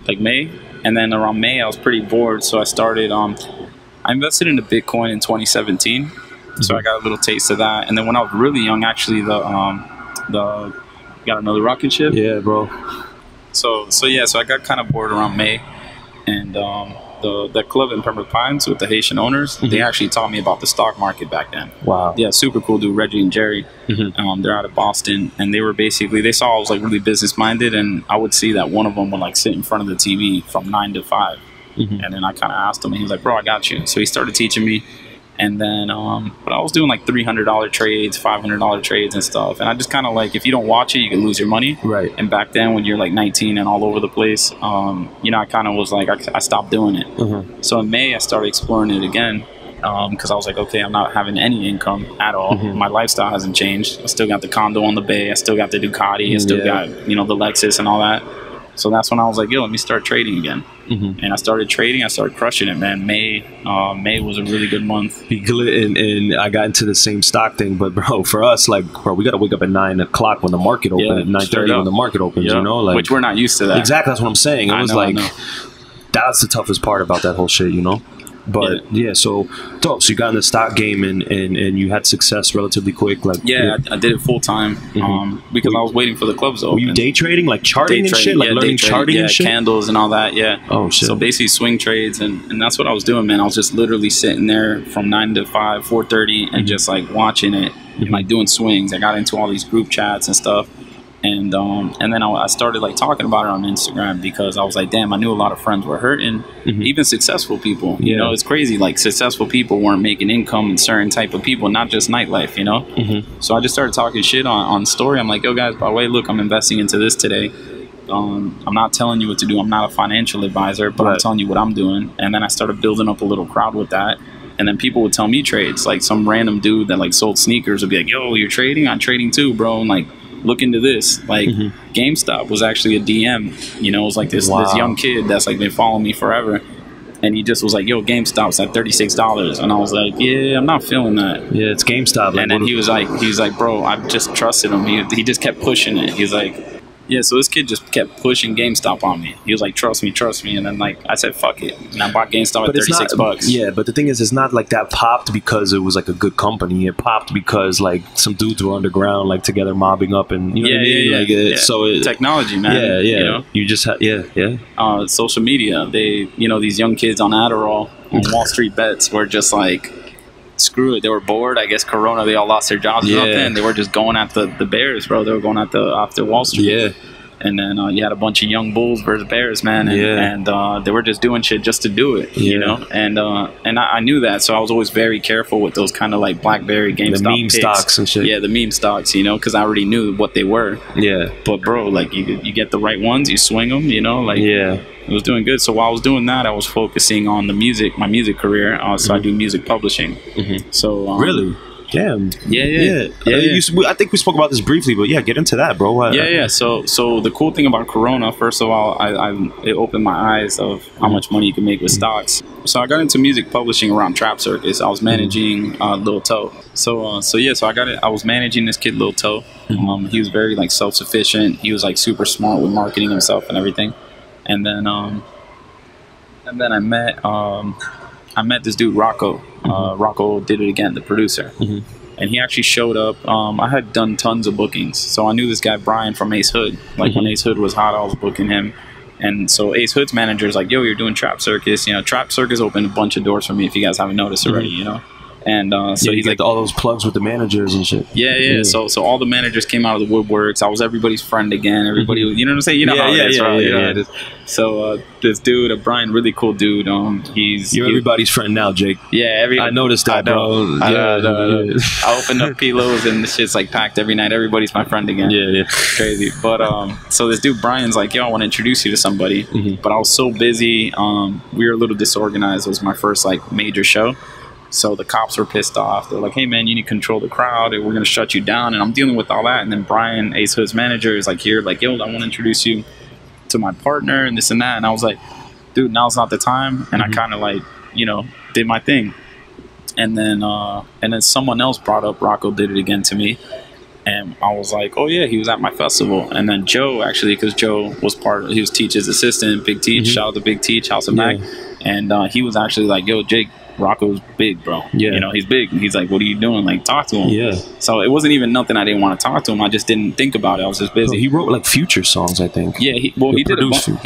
like May. And then around May, I was pretty bored, so I started. I invested into Bitcoin in 2017, so I got a little taste of that. And then when I was really young, actually, got another rocket ship. Yeah, bro. So I got kind of bored around May, and the club in Pembroke Pines with the Haitian owners, they actually taught me about the stock market back then. Wow. Yeah, super cool dude, Reggie and Jerry. They're out of Boston, and they saw I was like really business minded, and I would see that one of them would like sit in front of the TV from 9 to 5. And then I kind of asked him, and he was like, bro, I got you. So he started teaching me, And then, but I was doing like $300 trades, $500 trades and stuff. And I just kind of like, if you don't watch it, you can lose your money. Right. And back then when you're like 19 and all over the place, you know, I kind of was like, I stopped doing it. So in May, I started exploring it again. Because I was like, okay, I'm not having any income at all. My lifestyle hasn't changed. I still got the condo on the bay. I still got the Ducati. I still got, you know, the Lexus and all that. So that's when I was like, yo, let me start trading again. And I started trading. I started crushing it, man. May was a really good month. And I got into the same stock thing, but bro, for us, like, bro, we got to wake up at 9 o'clock when the market opens, at 9:30 when the market opens, you know? Like, which we're not used to that. Exactly, that's what I'm saying. It was like, that's the toughest part about that whole shit, you know? But yeah, so dope. So you got in the stock game and you had success relatively quick. Like I did it full time because I was waiting for the clubs to open. Were you day trading, like charting and shit, like learning charting and shit, candles and all that? Yeah. Oh shit. So basically swing trades and that's what I was doing, man. I was just literally sitting there from 9 to 5, 4:30, and just like watching it and like doing swings. I got into all these group chats and stuff. And then I started like talking about it on Instagram because I was like, damn, I knew a lot of friends were hurting, even successful people. You know, it's crazy. Like successful people weren't making income in certain type of people, not just nightlife, you know? So I just started talking shit on story. I'm like, yo guys, by the way, look, I'm investing into this today. I'm not telling you what to do. I'm not a financial advisor, but I'm telling you what I'm doing. And then I started building up a little crowd with that. And then people would tell me trades, like some random dude that like sold sneakers would be like, yo, you're trading? I'm trading too, bro. And like, look into this. Like GameStop was actually a DM, you know, it was like this young kid that's like been following me forever, and he just was like, yo, GameStop's at $36, and I was like, yeah, I'm not feeling that. Yeah, it's GameStop. Like, and then he was like, bro, I just trusted him. He just kept pushing it. He's like, yeah, so this kid just kept pushing GameStop on me. He was like, trust me. And then like I said, fuck it. And I bought GameStop at $36. Yeah, but the thing is, it's not like that popped because it was like a good company. It popped because like some dudes were underground, like together mobbing up, and you know what I mean? Yeah. So technology, man. Yeah. You know? You just social media. They, you know, these young kids on Adderall on Wall Street Bets were just like, screw it. They were bored. I guess Corona, they all lost their jobs or something, and they were just going at the Bears, bro. They were going after Wall Street. Yeah. And then you had a bunch of young bulls versus bears, man, and they were just doing shit just to do it, you know. And I knew that, so I was always very careful with those kind of like BlackBerry, GameStop, the meme stocks and shit. Yeah, the meme stocks, you know, because I already knew what they were. Yeah. But bro, like you get the right ones, you swing them, you know, like it was doing good. So while I was doing that, I was focusing on my music career. So I do music publishing. So really. Damn. Yeah. I think we spoke about this briefly, but yeah, get into that, bro. So the cool thing about Corona, first of all, it opened my eyes of how much money you can make with stocks. So I got into music publishing around Trap Circus. I was managing Lil Toe. So I was managing this kid Lil Toe. He was very like self-sufficient. He was like super smart with marketing himself and everything. And then I met this dude Rocco. Rocco Did It Again, the producer, and he actually showed up. I had done tons of bookings, so I knew this guy Brian from Ace Hood. Like when Ace Hood was hot, I was booking him, and so Ace Hood's manager is like, "Yo, you're doing Trap Circus. You know, Trap Circus opened a bunch of doors for me. If you guys haven't noticed already, you know." And so he's like all those plugs with the managers and shit. Yeah. So all the managers came out of the woodworks. I was everybody's friend again. Everybody, you know what I'm saying? You know how it is, right? Yeah. So this dude, Brian, really cool dude. You're everybody's friend now, Jake. Yeah, I noticed that, bro. I opened up kilos and the shit's like packed every night. Everybody's my friend again. Yeah. Crazy. But so this dude Brian's like, yo, I want to introduce you to somebody. But I was so busy. We were a little disorganized. It was my first like major show. So the cops were pissed off. They're like, hey, man, you need to control the crowd, and we're going to shut you down. And I'm dealing with all that. And then Brian, Ace Hood's manager, is like, here, like, yo, I want to introduce you to my partner and this and that. And I was like, dude, now's not the time. And I kind of like, you know, did my thing. And then someone else brought up Rocco Did It Again to me. And I was like, oh, yeah, he was at my festival. And then Joe, actually, because Joe was he was Teach's assistant, Big Teach. Shout out to Big Teach, House of Mac. And he was actually like, yo, Jake, Rocco's big, bro. Yeah. You know, he's big. He's like, what are you doing? Like, talk to him. Yeah. So it wasn't even nothing I didn't want to talk to him. I just didn't think about it. I was just busy. Bro, he wrote like Future songs, I think. Yeah. He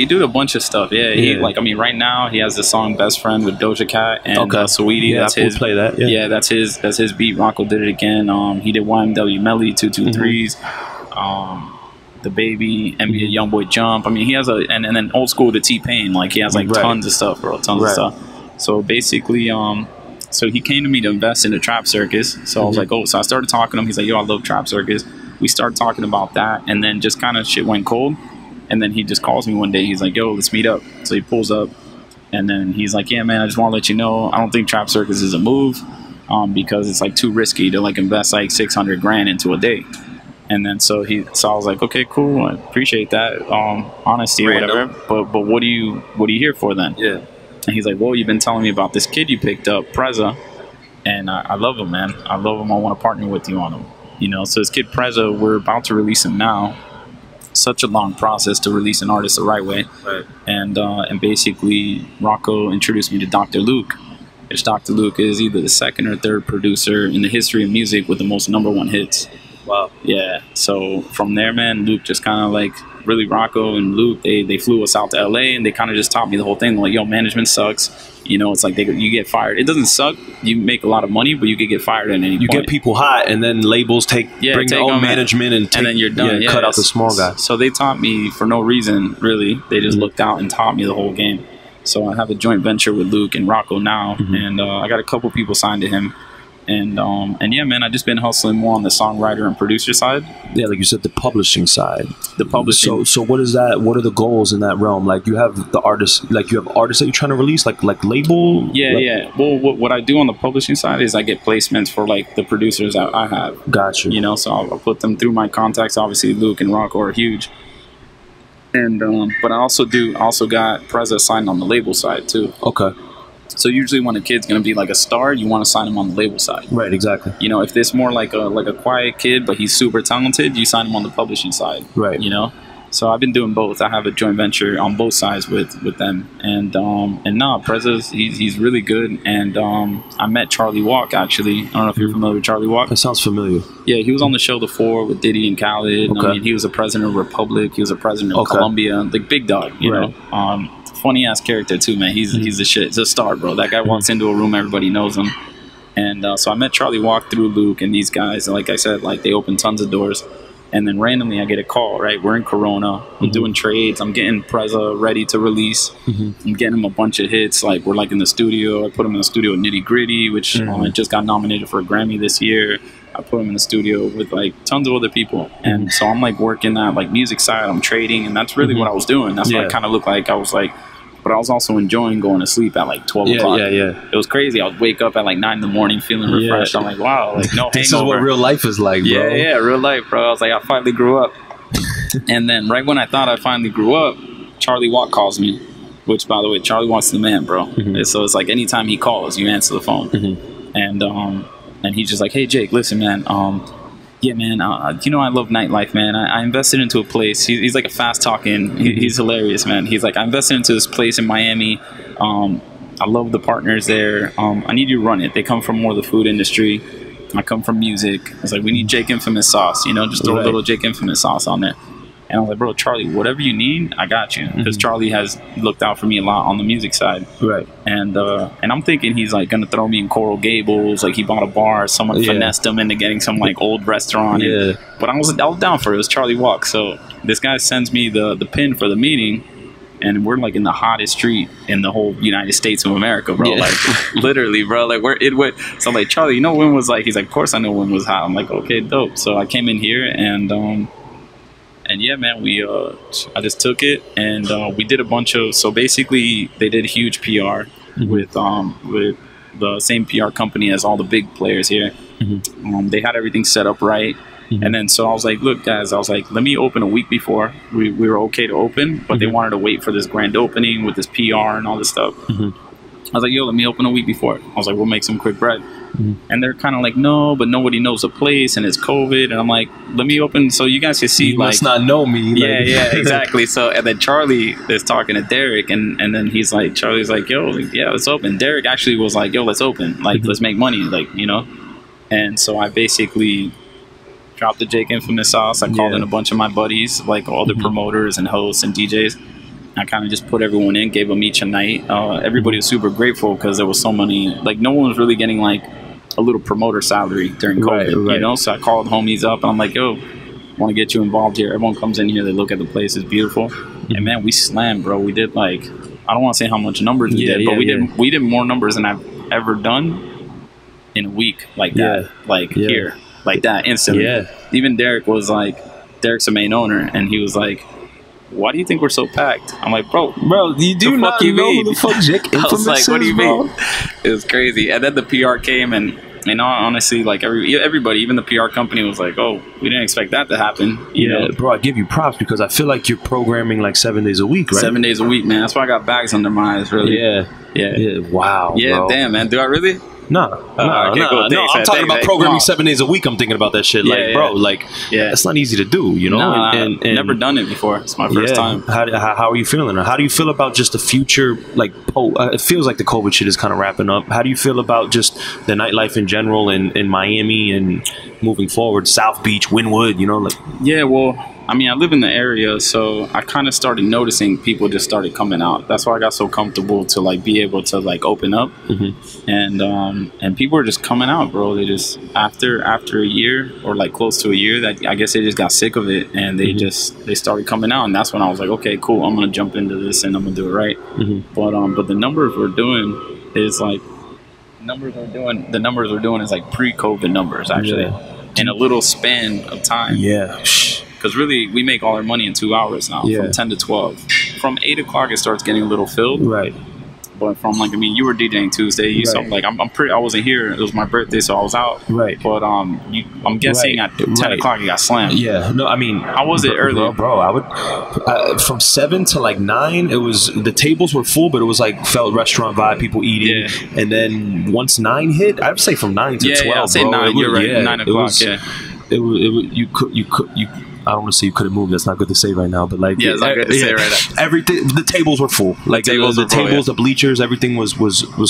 did a bunch of stuff. Yeah. He right now he has the song Best Friend with Doja Cat and Saweetie. Yeah, that's his. Play that. Yeah. That's his beat. Rocco Did It Again. He did YMW Melly 223s. The Baby, NBA Youngboy Jump. I mean, he has and then old school to T-Pain. Like he has like tons of stuff, bro. Tons of stuff. So basically, So he came to me to invest in a trap circus. So I was like, oh, so I started talking to him. He's like, yo, I love trap circus. We started talking about that, and then just kind of shit went cold. And then he just calls me one day. He's like, yo, let's meet up. So he pulls up, and then he's like, yeah, man, I just want to let you know, I don't think trap circus is a move, because it's like too risky to like invest like 600 grand into a day. And then so I was like, okay, cool, I appreciate that honesty or whatever. But what are you here for then? Yeah. And he's like, well, you've been telling me about this kid you picked up, Preza, and I love him, man. I love him. I want to partner with you on him. You know, so this kid Preza, we're about to release him now. Such a long process to release an artist the right way. Right. And basically, Rocco introduced me to Dr. Luke. Which Dr. Luke is either the second or third producer in the history of music with the most #1 hits. Wow. Yeah. So from there, man, Luke just kind of like, really, Rocco and Luke, they flew us out to LA, and they kind of just taught me the whole thing. Like, yo, management sucks. You know, it's like you get fired. It doesn't suck. You make a lot of money, but you could get fired at any point. You get people hot, and then labels bring their own management, and then you're done. Cut out the small guy. So they taught me for no reason, really. They just looked out and taught me the whole game. So I have a joint venture with Luke and Rocco now, and I got a couple people signed to him. And yeah, man, I've just been hustling more on the songwriter and producer side. Yeah, like you said, the publishing side. The publishing. So what is that? What are the goals in that realm? Like you have the artists, like you have artists that you're trying to release, like label. Yeah. Well, what I do on the publishing side is I get placements for like the producers that I have. Gotcha. You know, so I'll put them through my contacts. Obviously, Luke and Rocco are huge. And but I also got Preza signed on the label side too. Okay. So usually when a kid's gonna be like a star, you want to sign him on the label side. Right, exactly. You know, if there's more like a quiet kid, but he's super talented, you sign him on the publishing side. Right. You know, so I've been doing both. I have a joint venture on both sides with them, and Preza's he's really good. And I met Charlie Walk actually. I don't know if you're familiar with Charlie Walk. That sounds familiar. Yeah, he was on the show before with Diddy and Khaled. Okay. I mean, he was a president of Republic. He was a president of Columbia. Like big dog, you know. Funny ass character too, man. He's the shit. He's a star, bro. That guy walks into a room, everybody knows him. And so I met Charlie Walk through Luke and these guys. And like I said, like they opened tons of doors. And then randomly I get a call, right? We're in Corona. I'm doing trades. I'm getting Preza ready to release. I'm getting him a bunch of hits. Like we're like in the studio. I put him in the studio with Nitty Gritty, which just got nominated for a Grammy this year. I put him in the studio with like tons of other people. And so I'm like working that like music side. I'm trading. And that's really what I was doing. That's what I kind of looked like. I was like, but I was also enjoying going to sleep at like 12 o'clock. Yeah. It was crazy. I would wake up at like 9 in the morning feeling refreshed. I'm like, wow, like no hangover. This is what real life is like, bro. Yeah, real life, bro. I was like, I finally grew up. And then right when I thought I finally grew up, Charlie Walk calls me, which, by the way, Charlie Walk's the man, bro. So it's like anytime he calls, you answer the phone. And he's just like, hey, Jake, listen, man. Yeah, man, you know I love nightlife, man. I invested into a place. He's like a fast-talking. He's hilarious, man. He's like, I invested into this place in Miami. I love the partners there. I need you to run it. They come from more of the food industry. I come from music. It's like, we need Jake Inphamous sauce, you know, just throw a little Jake Inphamous sauce on there. And I was like, bro, Charlie, whatever you need, I got you. Because Charlie has looked out for me a lot on the music side. Right. And I'm thinking he's like going to throw me in Coral Gables. Like he bought a bar. Someone finessed him into getting some like old restaurant. And, but I was down for it. It was Charlie Walk. So this guy sends me the pin for the meeting. And we're like in the hottest street in the whole United States of America, bro. Like literally, bro. Like so I'm like, Charlie, you know when was like? He's like, of course I know when was hot. I'm like, okay, dope. So I came in here and yeah, man, I just took it and we did a bunch of. So basically, they did huge PR with the same PR company as all the big players here. They had everything set up right. And then so I was like, look, guys, I was like, let me open a week before. We were okay to open, but they wanted to wait for this grand opening with this PR and all this stuff. I was like, yo, let me open a week before. I was like, we'll make some quick bread. And they're kind of like, no, but nobody knows the place and it's COVID. And I'm like, let me open so you guys can see. You must not know me. Yeah, exactly. So, and then Charlie is talking to Derek and then he's like, Charlie's like, yo, yeah, let's open. Derek actually was like, yo, let's open. Like, let's make money, like, you know. And so I basically dropped the Jake Inphamous sauce. I called in a bunch of my buddies, like all the promoters and hosts and DJs. I kind of just put everyone in, gave them each a night. Everybody was super grateful because there was so many, like no one was really getting like a little promoter salary during COVID, you know? So I called homies up and I'm like, yo, want to get you involved here. Everyone comes in here, they look at the place, it's beautiful. And man, we slammed, bro. We did like, I don't want to say how much numbers we did, but we did more numbers than I've ever done in a week like that, like here, like that instantly. Yeah. Even Derek's the main owner, and he was like, why do you think we're so packed? I'm like, bro, you do not know who the fuck Jake Inphamous is, like, what do you mean? It was crazy. And then the PR came, and honestly, like everybody, even the PR company was like, oh, we didn't expect that to happen. You know? Bro, I give you props because I feel like you're programming like 7 days a week, right? 7 days a week, man. That's why I got bags under my eyes, really. Yeah. Wow. Yeah, bro. Damn, man. Do I really? No, cool. I'm talking about programming 7 days a week. I'm thinking about that shit. Like, bro, like, that's not easy to do, you know? And never done it before. It's my first time. How are you feeling? Or how do you feel about just the future? Like, it feels like the COVID shit is kind of wrapping up. How do you feel about just the nightlife in general in Miami and moving forward? South Beach, Wynwood, you know? Like, yeah, well, I mean, I live in the area, so I kind of started noticing people just started coming out. That's why I got so comfortable to like be able to like open up, and people are just coming out, bro. They just after a year or like close to a year, that I guess they just got sick of it, and they started coming out, and that's when I was like, okay, cool, I'm gonna jump into this and I'm gonna do it right. But the numbers we're doing is like the numbers we're doing is like pre-COVID numbers actually, in a little span of time. Yeah. Because really, we make all our money in 2 hours now, from 10 to 12. From 8 o'clock, it starts getting a little filled. Right. But from like, I mean, you were DJing Tuesday. You saw, like, I wasn't here. It was my birthday, so I was out. Right. But I'm guessing at 10 o'clock, it got slammed. Yeah. No, I mean, how was it earlier? Bro, I would from 7 to like 9. It was the tables were full, but it was like felt restaurant vibe, people eating. Yeah. And then once 9 hit, I'd say from 9 to 12. Yeah, I'd say 9. You're right. 9 o'clock. It was you could. I don't want to say you couldn't move. That's not good to say right now. But like, it's not good to say right now. Everything, the tables were full. Like the tables, the bleachers, everything was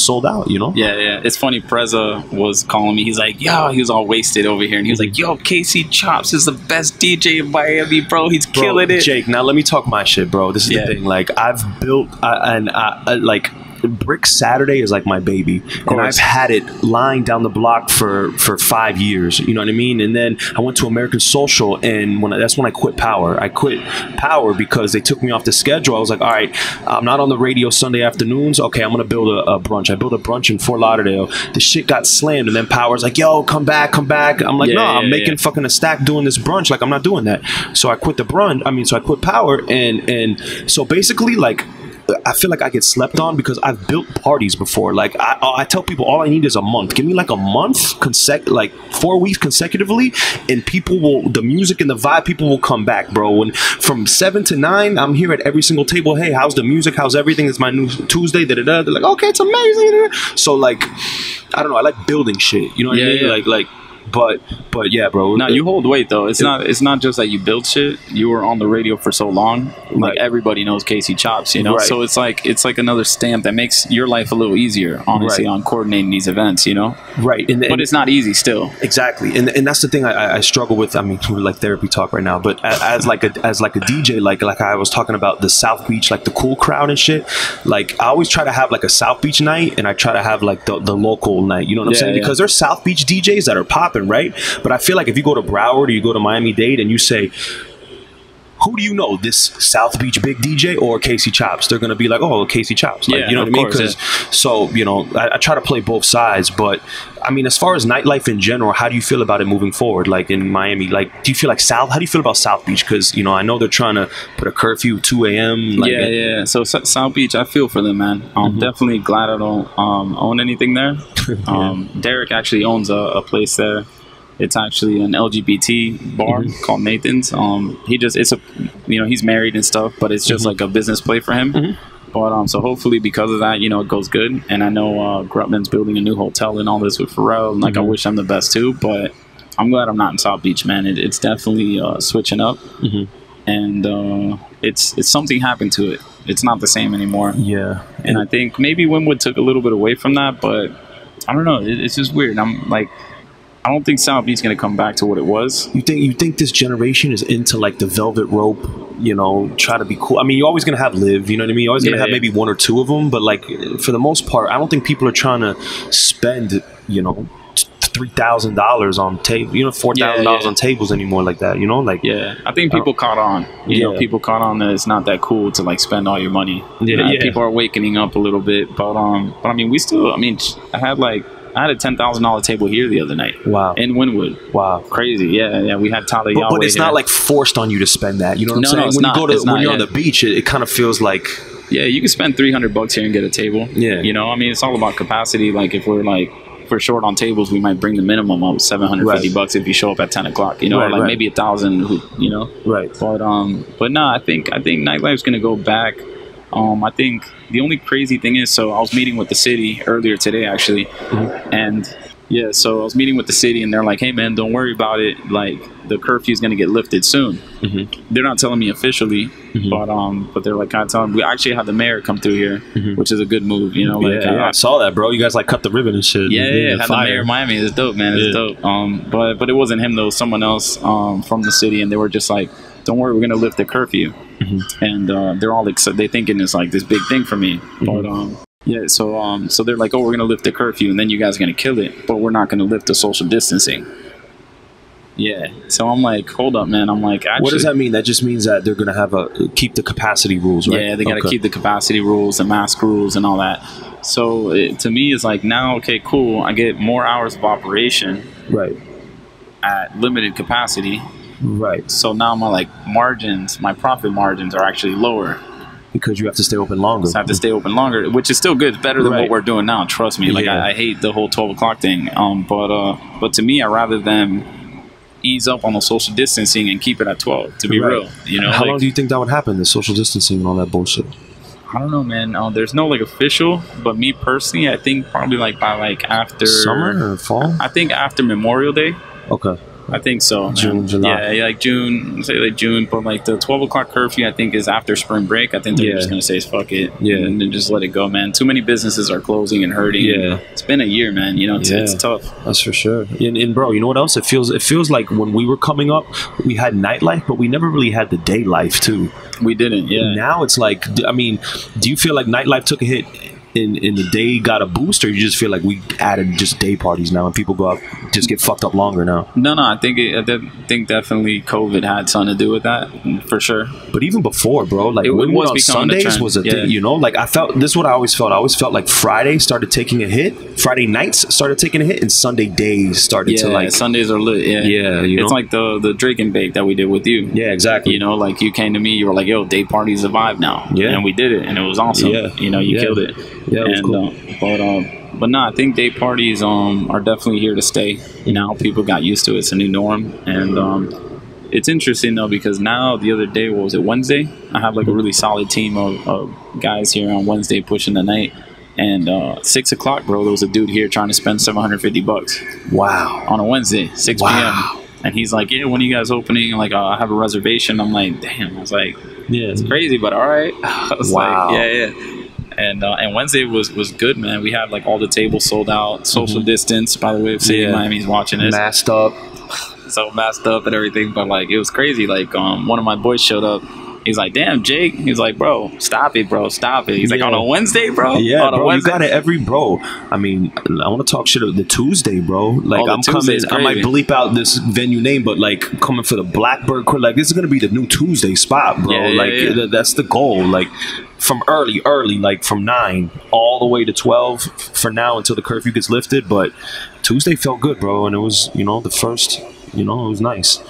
sold out. You know. Yeah. It's funny. Preza was calling me. He's like, yo, he was all wasted over here, and he was like, yo, KC Chopz is the best DJ in Miami, bro. He's killing it. Jake, now let me talk my shit, bro. This is the thing. Like, I've built like. Brick Saturday is like my baby, and I've had it lying down the block for 5 years. You know what I mean? And then I went to American Social, and that's when I quit Power. I quit Power because they took me off the schedule. I was like, all right, I'm not on the radio Sunday afternoons. Okay, I'm gonna build a brunch. I built a brunch in Fort Lauderdale. The shit got slammed, and then Power's like, yo, come back. I'm like, I'm making fucking a stack doing this brunch. Like, I'm not doing that. So I quit the brunch. So I quit Power, and so basically, like, I feel like I get slept on because I've built parties before. Like, I tell people all I need is a month. Give me like a month, like 4 weeks consecutively, and the music and the vibe, people will come back, bro. And from 7 to 9, I'm here at every single table. Hey, how's the music? How's everything? It's my new Tuesday. They're like, okay, it's amazing. So like, I don't know. I like building shit. You know what I mean? Yeah. Like. But yeah, bro. No, you hold weight though. It's not just that you build shit. You were on the radio for so long. Like, everybody knows KC Chopz, you know. Right. So it's like another stamp that makes your life a little easier, honestly, on coordinating these events, you know. Right. But it's not easy still. Exactly. And that's the thing I struggle with. I mean, we're like therapy talk right now, but as like a DJ, like I was talking about the South Beach, like the cool crowd and shit. Like, I always try to have like a South Beach night, and I try to have like the local night. You know what I'm saying? Because there's South Beach DJs that are popping. Right, but I feel like if you go to Broward or you go to Miami-Dade and you say, who do you know, this South Beach big DJ or KC Chopz? They're gonna be like, oh, KC Chopz. Like, you know what I mean? Because so, you know, I try to play both sides, but I mean, as far as nightlife in general, how do you feel about it moving forward? Like in Miami, like, do you feel like how do you feel about South Beach? Because, you know, I know they're trying to put a curfew 2 a.m. Like, So South Beach, I feel for them, man. I'm definitely glad I don't own anything there. Derek actually owns a place there. It's actually an LGBT bar called Nathan's. He's married and stuff, but it's just like a business play for him. But so hopefully because of that, you know, it goes good. And I know Grutman's building a new hotel and all this with Pharrell. And like, I wish them the best too. But I'm glad I'm not in South Beach, man. It's definitely switching up, and it's something happened to it. It's not the same anymore. Yeah, and I think maybe Wynwood took a little bit away from that, but I don't know. It's just weird. I'm like, I don't think South Beach is going to come back to what it was. You think this generation is into like the velvet rope, you know, try to be cool? I mean, you're always going to have Live, you know what I mean? You're always going to have maybe one or two of them, but like for the most part, I don't think people are trying to spend, you know, $3,000 on table, you know, $4,000 on tables anymore like that, you know, like I think people caught on. You know, people caught on that it's not that cool to like spend all your money. People are wakening up a little bit, but I mean, I I had a $10,000 table here the other night. Wow. In Wynwood. Wow. Crazy. Yeah. We had Tyler Yahweh. But it's not like forced on you to spend that. You know what I'm saying? No, it's when not. you go to, when you're on yeah. the beach, it kind of feels like. Yeah, you can spend $300 here and get a table. Yeah. You know, I mean, it's all about capacity. Like if we're short on tables, we might bring the minimum of $750 if you show up at 10 o'clock. You know, or like maybe 1,000. You know, right? But no, I think nightlife's gonna go back. I think the only crazy thing is, so I was meeting with the city earlier today, actually, and yeah, so I was meeting with the city, and they're like, "Hey, man, don't worry about it. Like the curfew's gonna get lifted soon." They're not telling me officially, but they're like, "I tell them we actually had the mayor come through here, which is a good move." You know, like I saw that, bro. You guys like cut the ribbon and shit. Yeah, had the mayor of Miami. It's dope, man. It's dope. But it wasn't him though. Someone else from the city, and they were just like, "Don't worry, we're gonna lift the curfew." And they're all excited. They thinking it's like this big thing for me. But yeah, so they're like, "Oh, we're gonna lift the curfew, and then you guys are gonna kill it, but we're not gonna lift the social distancing." Yeah. So I'm like, hold up, man. I'm like, actually, what does that mean? That just means that they're gonna have keep the capacity rules, right? Yeah, they gotta keep the capacity rules, the mask rules, and all that. So to me, it's like now, okay, cool. I get more hours of operation, right, at limited capacity. Right. So now my my profit margins are actually lower. Because you have to stay open longer. So I have to stay open longer, which is still good. It's better than what we're doing now. Trust me. Like I hate the whole 12 o'clock thing. But to me, I rather them ease up on the social distancing and keep it at 12. To be real, you know. How long do you think that would happen? The social distancing and all that bullshit. I don't know, man. There's no official, but me personally, I think probably by after summer or fall. I think after Memorial Day. Okay. I think so. June, July. Yeah, like June, say like June, but the 12 o'clock curfew, I think, is after spring break. I think they're just going to say, fuck it. Yeah. And then just let it go, man. Too many businesses are closing and hurting. Yeah. It's been a year, man. You know, it's tough. That's for sure. And bro, you know what else? It feels like when we were coming up, we had nightlife, but we never really had the day life, too. We didn't, yeah. Now it's like, I mean, do you feel like nightlife took a hit in the day got a boost, or you just feel like we added just day parties now and people go out just get fucked up longer now? No, I think definitely COVID had something to do with that, for sure. But even before, bro, like when we on Sundays was a thing, you know, like I felt this is what I always felt. I always felt like Friday started taking a hit, Friday nights started taking a hit, and Sunday days started to like Sundays are lit. Yeah, it's like the Drake and Bake that we did with you. Yeah, exactly. You know, like you came to me, you were like, "Yo, day parties a vibe now." Yeah, and we did it, and it was awesome. Yeah, you know, you killed it. Yeah, it was cool. But no, I think day parties are definitely here to stay. Now people got used to it. It's a new norm, and it's interesting though because now the other day, what was it, Wednesday? I have like a really solid team of guys here on Wednesday pushing the night. And 6 o'clock, bro, there was a dude here trying to spend $750. Wow. On a Wednesday, 6 p.m. And he's like, "Yeah, when are you guys opening?" Like, I have a reservation. I'm like, damn. I was like, yeah, it's crazy, but all right. I was like, yeah. And Wednesday was good, man. We had like all the tables sold out, social distance. By the way, if City of Miami's watching this, masked up, so masked up and everything. But like, it was crazy. Like, one of my boys showed up. He's like, "Damn, Jake." He's like, "Bro, stop it, bro, stop it." He's like, "On a Wednesday, bro." Yeah, on a bro, Wednesday? you got it every bro. I mean, I want to talk shit the Tuesday, bro. Like, I'm coming. I might bleep out this venue name, but like coming for the Blackbird. Like, this is gonna be the new Tuesday spot, bro. That's the goal. Like, from early, like from 9 all the way to 12 for now until the curfew gets lifted. But Tuesday felt good, bro, and it was, you know, the first. You know, it was nice.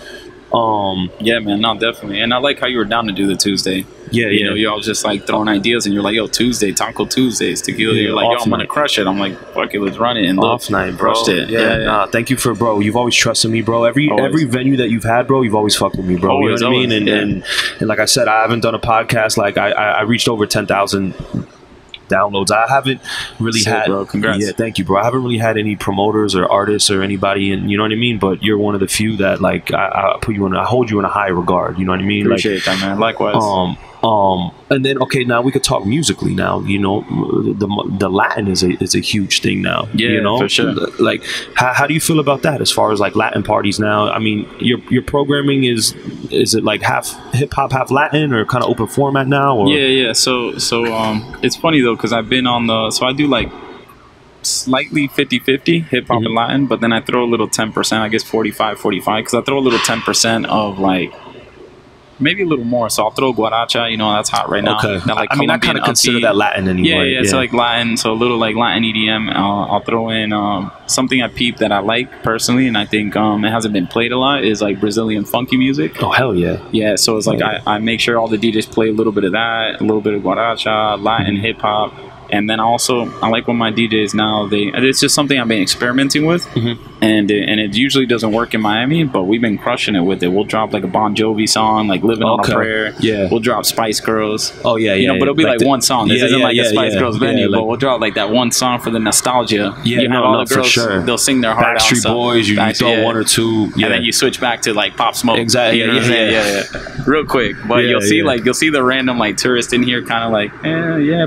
Yeah, man, no, definitely. And I like how you were down to do the Tuesday. Yeah, you know, you're all just like throwing ideas and you're like, "Yo, Tuesday, Taco Tuesdays, tequila." You're like, "Yo, I'm gonna crush it." I'm like, "Fuck it, let's run it." And off night, bro. Crushed it. Yeah. Nah, thank you bro. You've always trusted me, bro. Every venue that you've had, bro, you've always fucked with me, bro. You know what I mean? And like I said, I haven't done a podcast. Like I reached over 10,000 downloads. I haven't really had. Bro, congrats. Yeah, thank you, bro. I haven't really had any promoters or artists or anybody, and you know what I mean. But you're one of the few that like I hold you in a high regard. You know what I mean? Appreciate that, man. Likewise. And then now we could talk musically. Now, you know, the Latin is a huge thing now. Yeah, you know, for sure. Like, how do you feel about that as far as like Latin parties now? I mean, your programming is it like half hip hop, half Latin, or kind of open format now? Or? Yeah. So it's funny though because I've been on I do like slightly 50-50 hip hop and Latin, but then I throw a little 10%. I guess 45-45 because I throw a little 10% of like maybe a little more. So I'll throw guaracha. You know, that's hot right now. Okay. That, like, I mean, I kind of consider that Latin anyway. Yeah, it's like Latin. So a little like Latin EDM. I'll throw in something I peep that I like personally, and I think it hasn't been played a lot, is like Brazilian funky music. Oh, hell yeah. Yeah, so it's like I make sure all the DJs play a little bit of that, a little bit of guaracha, Latin, hip hop. And then also, I like when my DJs now, it's just something I've been experimenting with. And it usually doesn't work in Miami, but we've been crushing it with it. We'll drop like a Bon Jovi song, like Living on a Prayer. Yeah. We'll drop Spice Girls. Oh, yeah, you know, but it'll be like one song. This isn't like a Spice Girls venue, like, but we'll drop like that one song for the nostalgia. Yeah, you have all the girls, for sure. They'll sing their heart out. Backstreet Boys, you throw one or two. And then you switch back to like Pop Smoke. Exactly. You know yeah. Real quick. But you'll see the random like tourist in here kind of like,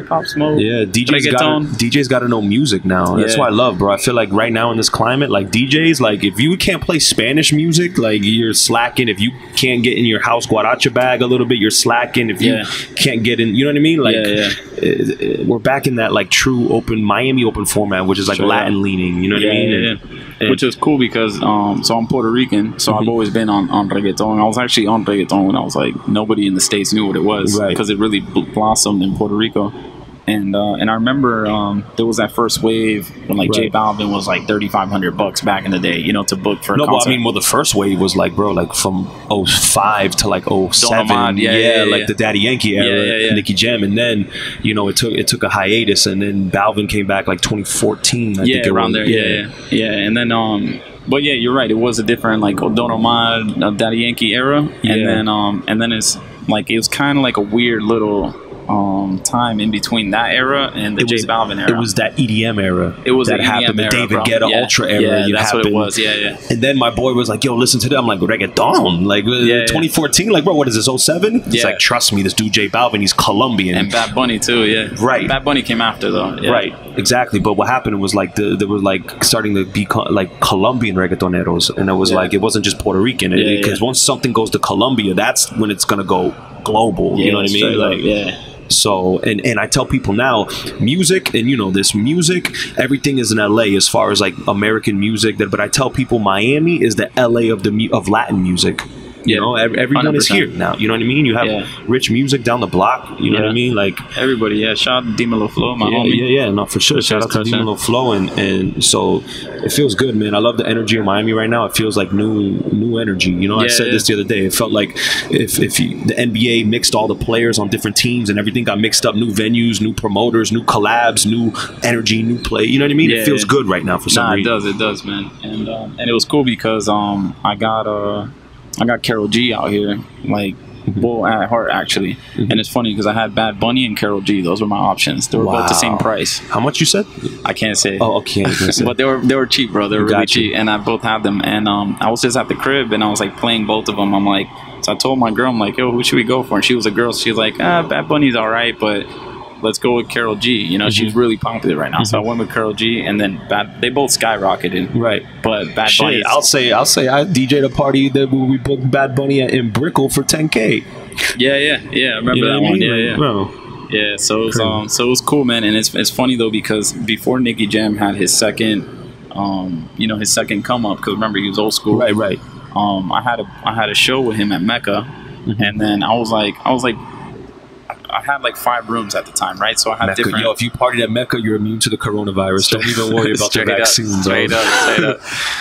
Pop Smoke. Yeah, DJs got to know music now. That's what I love, bro. I feel like right now in this climate, like DJs, like if you can't play Spanish music, like you're slacking. If you can't get in your house guaracha bag a little bit, you're slacking. If you can't get in, you know what I mean? Like we're back in that like true Miami open format, which is like Latin leaning. You know what I mean? Which is cool because so I'm Puerto Rican, so I've always been on reggaeton. I was actually on reggaeton when I was like, nobody in the States knew what it was because it really blossomed in Puerto Rico. And I remember there was that first wave when like J Balvin was like $3,500 back in the day, you know, to book for a concert. I mean, the first wave was like, bro, like from 05 to like 07, like the Daddy Yankee era, Nicky Jam, and then you know it took a hiatus, and then Balvin came back like 2014, I think around there, and then but yeah, you're right, it was a different like Don Omar, Daddy Yankee era, and then it's like it was kind of like a weird little time in between that era and the J Balvin era. It was that EDM era. It was that happened. The David Guetta Ultra era. Yeah, that's what it was. Yeah. And then my boy was like, "Yo, listen to that." I'm like, "Reggaeton." Like 2014. Like, bro, what is this? 07? He's like, "Trust me, this dude J Balvin, he's Colombian." And Bad Bunny too. Yeah. Right. Bad Bunny came after though. Yeah. Right. Exactly. But what happened was like there were like starting to be like Colombian reggaetoneros, and it was like it wasn't just Puerto Rican. Because once something goes to Colombia, that's when it's gonna go global. You know what I mean? Like So, and I tell people now, music, and you know this, music, everything is in LA as far as like American music. But I tell people Miami is the LA of Latin music. You know, everyone 100%. Is here now. You know what I mean? You have rich music down the block. You know what I mean? Like everybody. Shout out to Dimelo Flow, my homie. No, for sure. Shout out to Dimelo Flow, and so it feels good, man. I love the energy of Miami right now. It feels like new energy. You know, I said this the other day. It felt like if the NBA mixed all the players on different teams and everything got mixed up, new venues, new promoters, new collabs, new energy, new play. You know what I mean? It feels good right now for some reason. It does, man. And it was cool because I got Karol G out here, like, well, at heart, actually. And it's funny because I had Bad Bunny and Karol G. Those were my options. They were both the same price. How much you said? I can't say. Oh, okay. But they were cheap, bro. They were really cheap. And I both had them. And I was just at the crib, and I was, like, playing both of them. I'm like, so I told my girl, I'm like, yo, who should we go for? And she was a girl. So she was like, Bad Bunny's all right, but let's go with Karol G. You know, she's really popular right now. So I went with Karol G, and then they both skyrocketed. Right. But Bad Bunny. I'll say I DJ'd a party that we booked Bad Bunny in Brickell for $10K. Yeah. I remember that one. Yeah. Bro. Yeah. So it was cool, man. And it's funny though because before Nicky Jam had his second, his second come up. Because remember he was old school. Right. I had a show with him at Mecca, and then I was like. I had like 5 rooms at the time, right? So I had Mecca. different. Yo, if you partied at Mecca, you're immune to the coronavirus. Don't even worry about the vaccines. Straight up.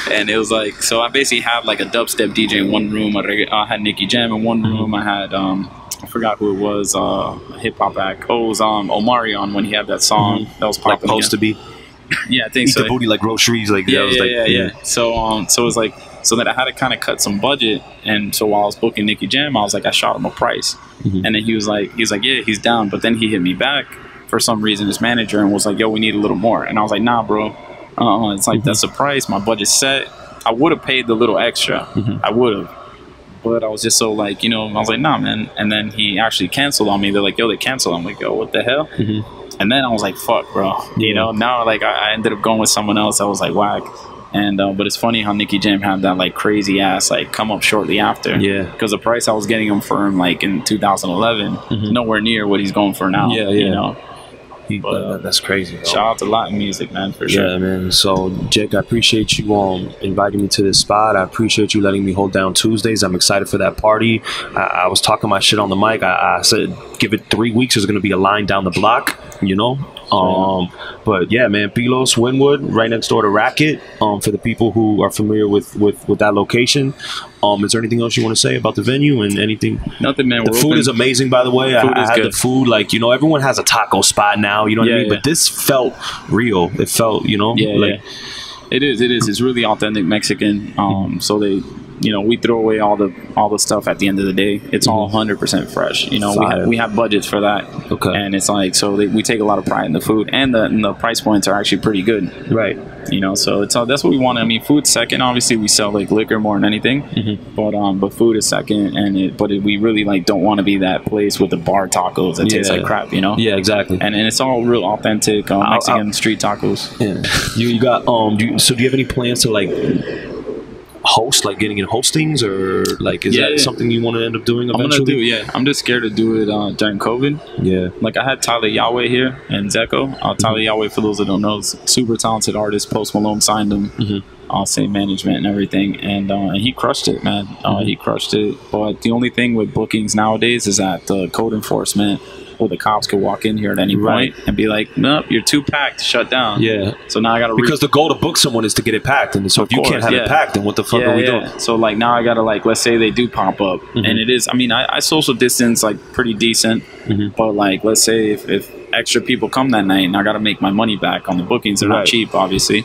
And it was like, so I basically had like a dubstep DJ in one room. I had Nicky Jam in one room. I had I forgot who it was. Hip hop act. Oh, it was Omarion when he had that song that was popular. Like supposed to be. Yeah, I think Eat so. the booty like groceries. Like yeah. So it was like. So that I had to kind of cut some budget, and so while I was booking Nicky Jam, I was like, I shot him a price, and then he was like, yeah, he's down. But then he hit me back for some reason, his manager, and was like, yo, we need a little more. And I was like, nah, bro, it's like that's the price. My budget's set. I would have paid the little extra, I would have, but I was just so like, I was like, nah, man. And then he actually canceled on me. They're like, yo, they canceled. I'm like, yo, what the hell? And then I was like, fuck, bro. Now like I ended up going with someone else. I was like, whack. And but it's funny how Nicky Jam had that like crazy ass like come up shortly after. Yeah. Because the price I was getting him for him like in 2011, nowhere near what he's going for now. Yeah. You know. That's crazy, bro. Shout out to Latin music, man, for sure. Yeah, man. So, Jake, I appreciate you inviting me to this spot. I appreciate you letting me hold down Tuesdays. I'm excited for that party. I was talking my shit on the mic. I said, give it 3 weeks. There's going to be a line down the block, you know? But yeah, man, Pilos, Wynwood, right next door to Racket. For the people who are familiar with that location, is there anything else you want to say about the venue and anything? Nothing, man. The food is amazing, by the way. I had good. The food, like, you know, everyone has a taco spot now, you know what I mean? But this felt real. It felt, you know, like it is. It's really authentic Mexican. So they, you know, we throw away all the stuff at the end of the day. It's all 100% fresh. You know, we have budgets for that. Okay. And it's like, so we take a lot of pride in the food, and the price points are actually pretty good. Right. You know, so it's that's what we want. I mean, food's second. Obviously, we sell like liquor more than anything, but food is second. And we really like don't want to be that place with the bar tacos that taste like crap. You know. Yeah, exactly. And it's all real authentic Mexican street tacos. Yeah. You got do you have any plans to like host, like getting in hostings, or like is that something you want to end up doing eventually? I'm just scared to do it during COVID. Like I had Tyler Yahweh here and Zeko. Tyler Yahweh, for those that don't know, is a super talented artist. Post Malone signed him, same management and everything, and he crushed it, man. He crushed it. But the only thing with bookings nowadays is that the code enforcement, or the cops could walk in here at any point and be like, nope, you're too packed, shut down. Yeah. So now I got to... Because the goal to book someone is to get it packed. And so if you can't have it packed, then what the fuck are we doing? So like now I got to like, let's say they do pop up. And it is, I mean, I social distance like pretty decent. But like, let's say if extra people come that night and I got to make my money back on the bookings. They're not cheap, obviously.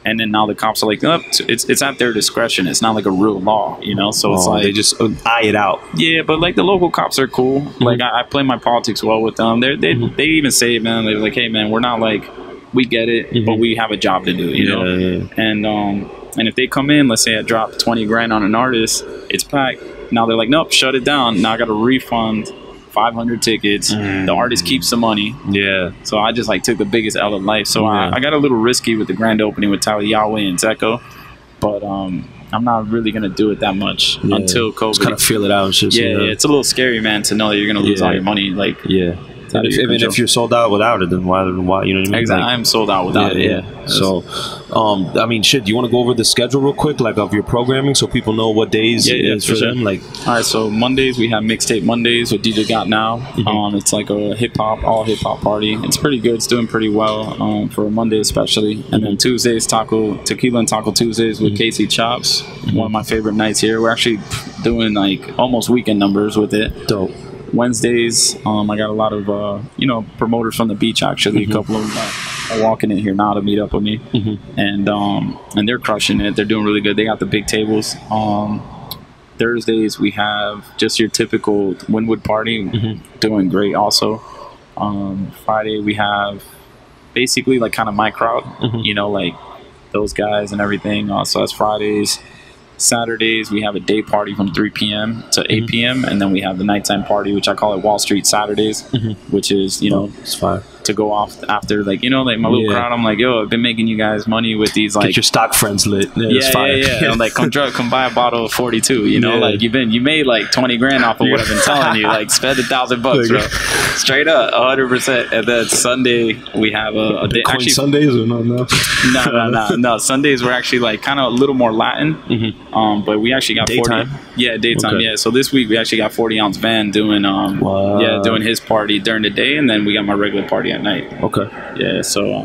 And then now the cops are like, oh, it's at their discretion. It's not like a real law, you know? So it's like... They just eye it out. Yeah, but like the local cops are cool. Like I play my politics well with them. They even say, man, they're like, hey, man, we're not like... We get it, but we have a job to do, you know? And if they come in, let's say I drop 20 grand on an artist, it's packed. Now they're like, nope, shut it down. Now I got to refund 500 tickets. The artist keeps the money. So I just like took the biggest L of life. So I got a little risky with the grand opening with Tyler Yahweh and Zeko, but I'm not really gonna do it that much until COVID. Just kind of feel it out. Just, it's a little scary, man, to know that you're gonna lose all your money. Like And if you're sold out without it, then why you know what I mean? Exactly. Like, I'm sold out without it. So, I mean, shit. Do you want to go over the schedule real quick, like of your programming, so people know what days it is for them? Like, all right. So Mondays we have Mixtape Mondays with DJ Got Now. It's like a all hip hop party. It's pretty good. It's doing pretty well for a Monday especially. And then Tuesdays Tequila and Taco Tuesdays with Casey Chopz. One of my favorite nights here. We're actually doing like almost weekend numbers with it. Dope. Wednesdays, I got a lot of promoters from the beach. Actually, a couple of them are walking in here now to meet up with me, and they're crushing it. They're doing really good. They got the big tables. Thursdays we have just your typical Wynwood party, doing great. Also, Friday we have basically like kind of my crowd, you know, like those guys and everything. So that's Fridays. Saturdays we have a day party from 3 p.m. to 8 p.m. and then we have the nighttime party, which I call it Wall Street Saturdays, which is it's fine to go off after, like, you know, like my little crowd. I'm like, yo, I've been making you guys money with these, like, get your stock friends lit. I'm like, come buy a bottle of 42. You know, like you made like 20 grand off of what I've been telling you. Like, spend $1,000, bro. Straight up, 100%. And then Sunday we have a day. Actually, Sundays or no? No. Sundays we're actually like kind of a little more Latin. But we actually got daytime. 40. Yeah, daytime. Okay. Yeah. So this week we actually got 40 ounce Van doing doing his party during the day, and then we got my regular party at night. Okay. Yeah. So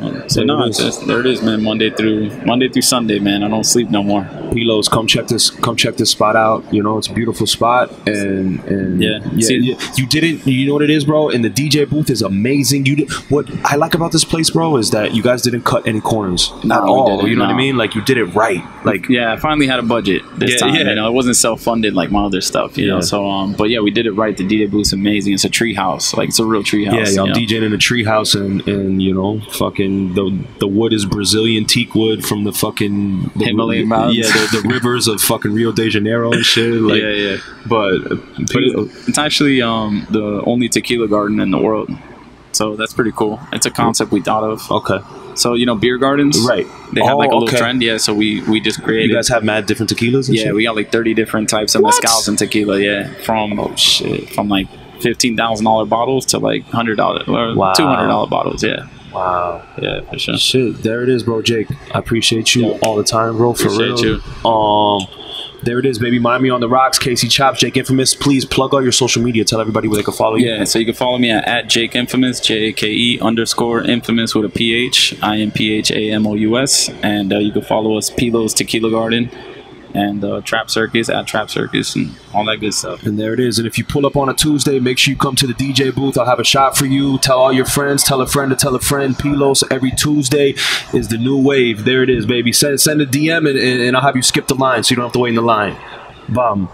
there it is, man. Monday through Sunday, man. I don't sleep no more. Pilos, come check this spot out. You know, it's a beautiful spot, and you didn't. You know what it is, bro. And the DJ booth is amazing. What I like about this place, bro, is that you guys didn't cut any corners at all. You know what I mean? Like, you did it right. Like, I finally had a budget this time. You know, it wasn't self-funded like my other stuff. You know, so but we did it right. The DJ booth's amazing. It's a tree house. Like, it's a real tree house. I'm DJing in a tree house, and you know, fucking the wood is Brazilian teak wood from the fucking Himalayan mountains. The rivers of fucking Rio de Janeiro and shit. Like, But it's actually the only tequila garden in the world. So that's pretty cool. It's a concept we thought of. Okay. So, you know, beer gardens, right? They have like a little trend, so we just created. You guys have mad different tequilas and shit? We got like 30 different types of mezcals and tequila, from like $15,000 bottles to like $100 or Wow. $200 bottles. Yeah. Wow. Yeah, for sure. Shit, there it is, bro. Jake, I appreciate you all the time, bro. For Appreciate real. you. There it is, baby. Miami on the rocks. Casey Chopz, Jake Inphamous. Please plug all your social media. Tell everybody where they can follow you. Yeah, so you can follow me at Jake Inphamous, JAKE_Infamous with a PH, IMPHAMOUS, and you can follow us Pilo's Tequila Garden and Trap Circus at Trap Circus and all that good stuff. And there it is. And if you pull up on a Tuesday, make sure you come to the DJ booth. I'll have a shot for you. Tell all your friends. Tell a friend to tell a friend. Pilos every Tuesday is the new wave. There it is, baby. Send a DM and I'll have you skip the line so you don't have to wait in the line. Bum.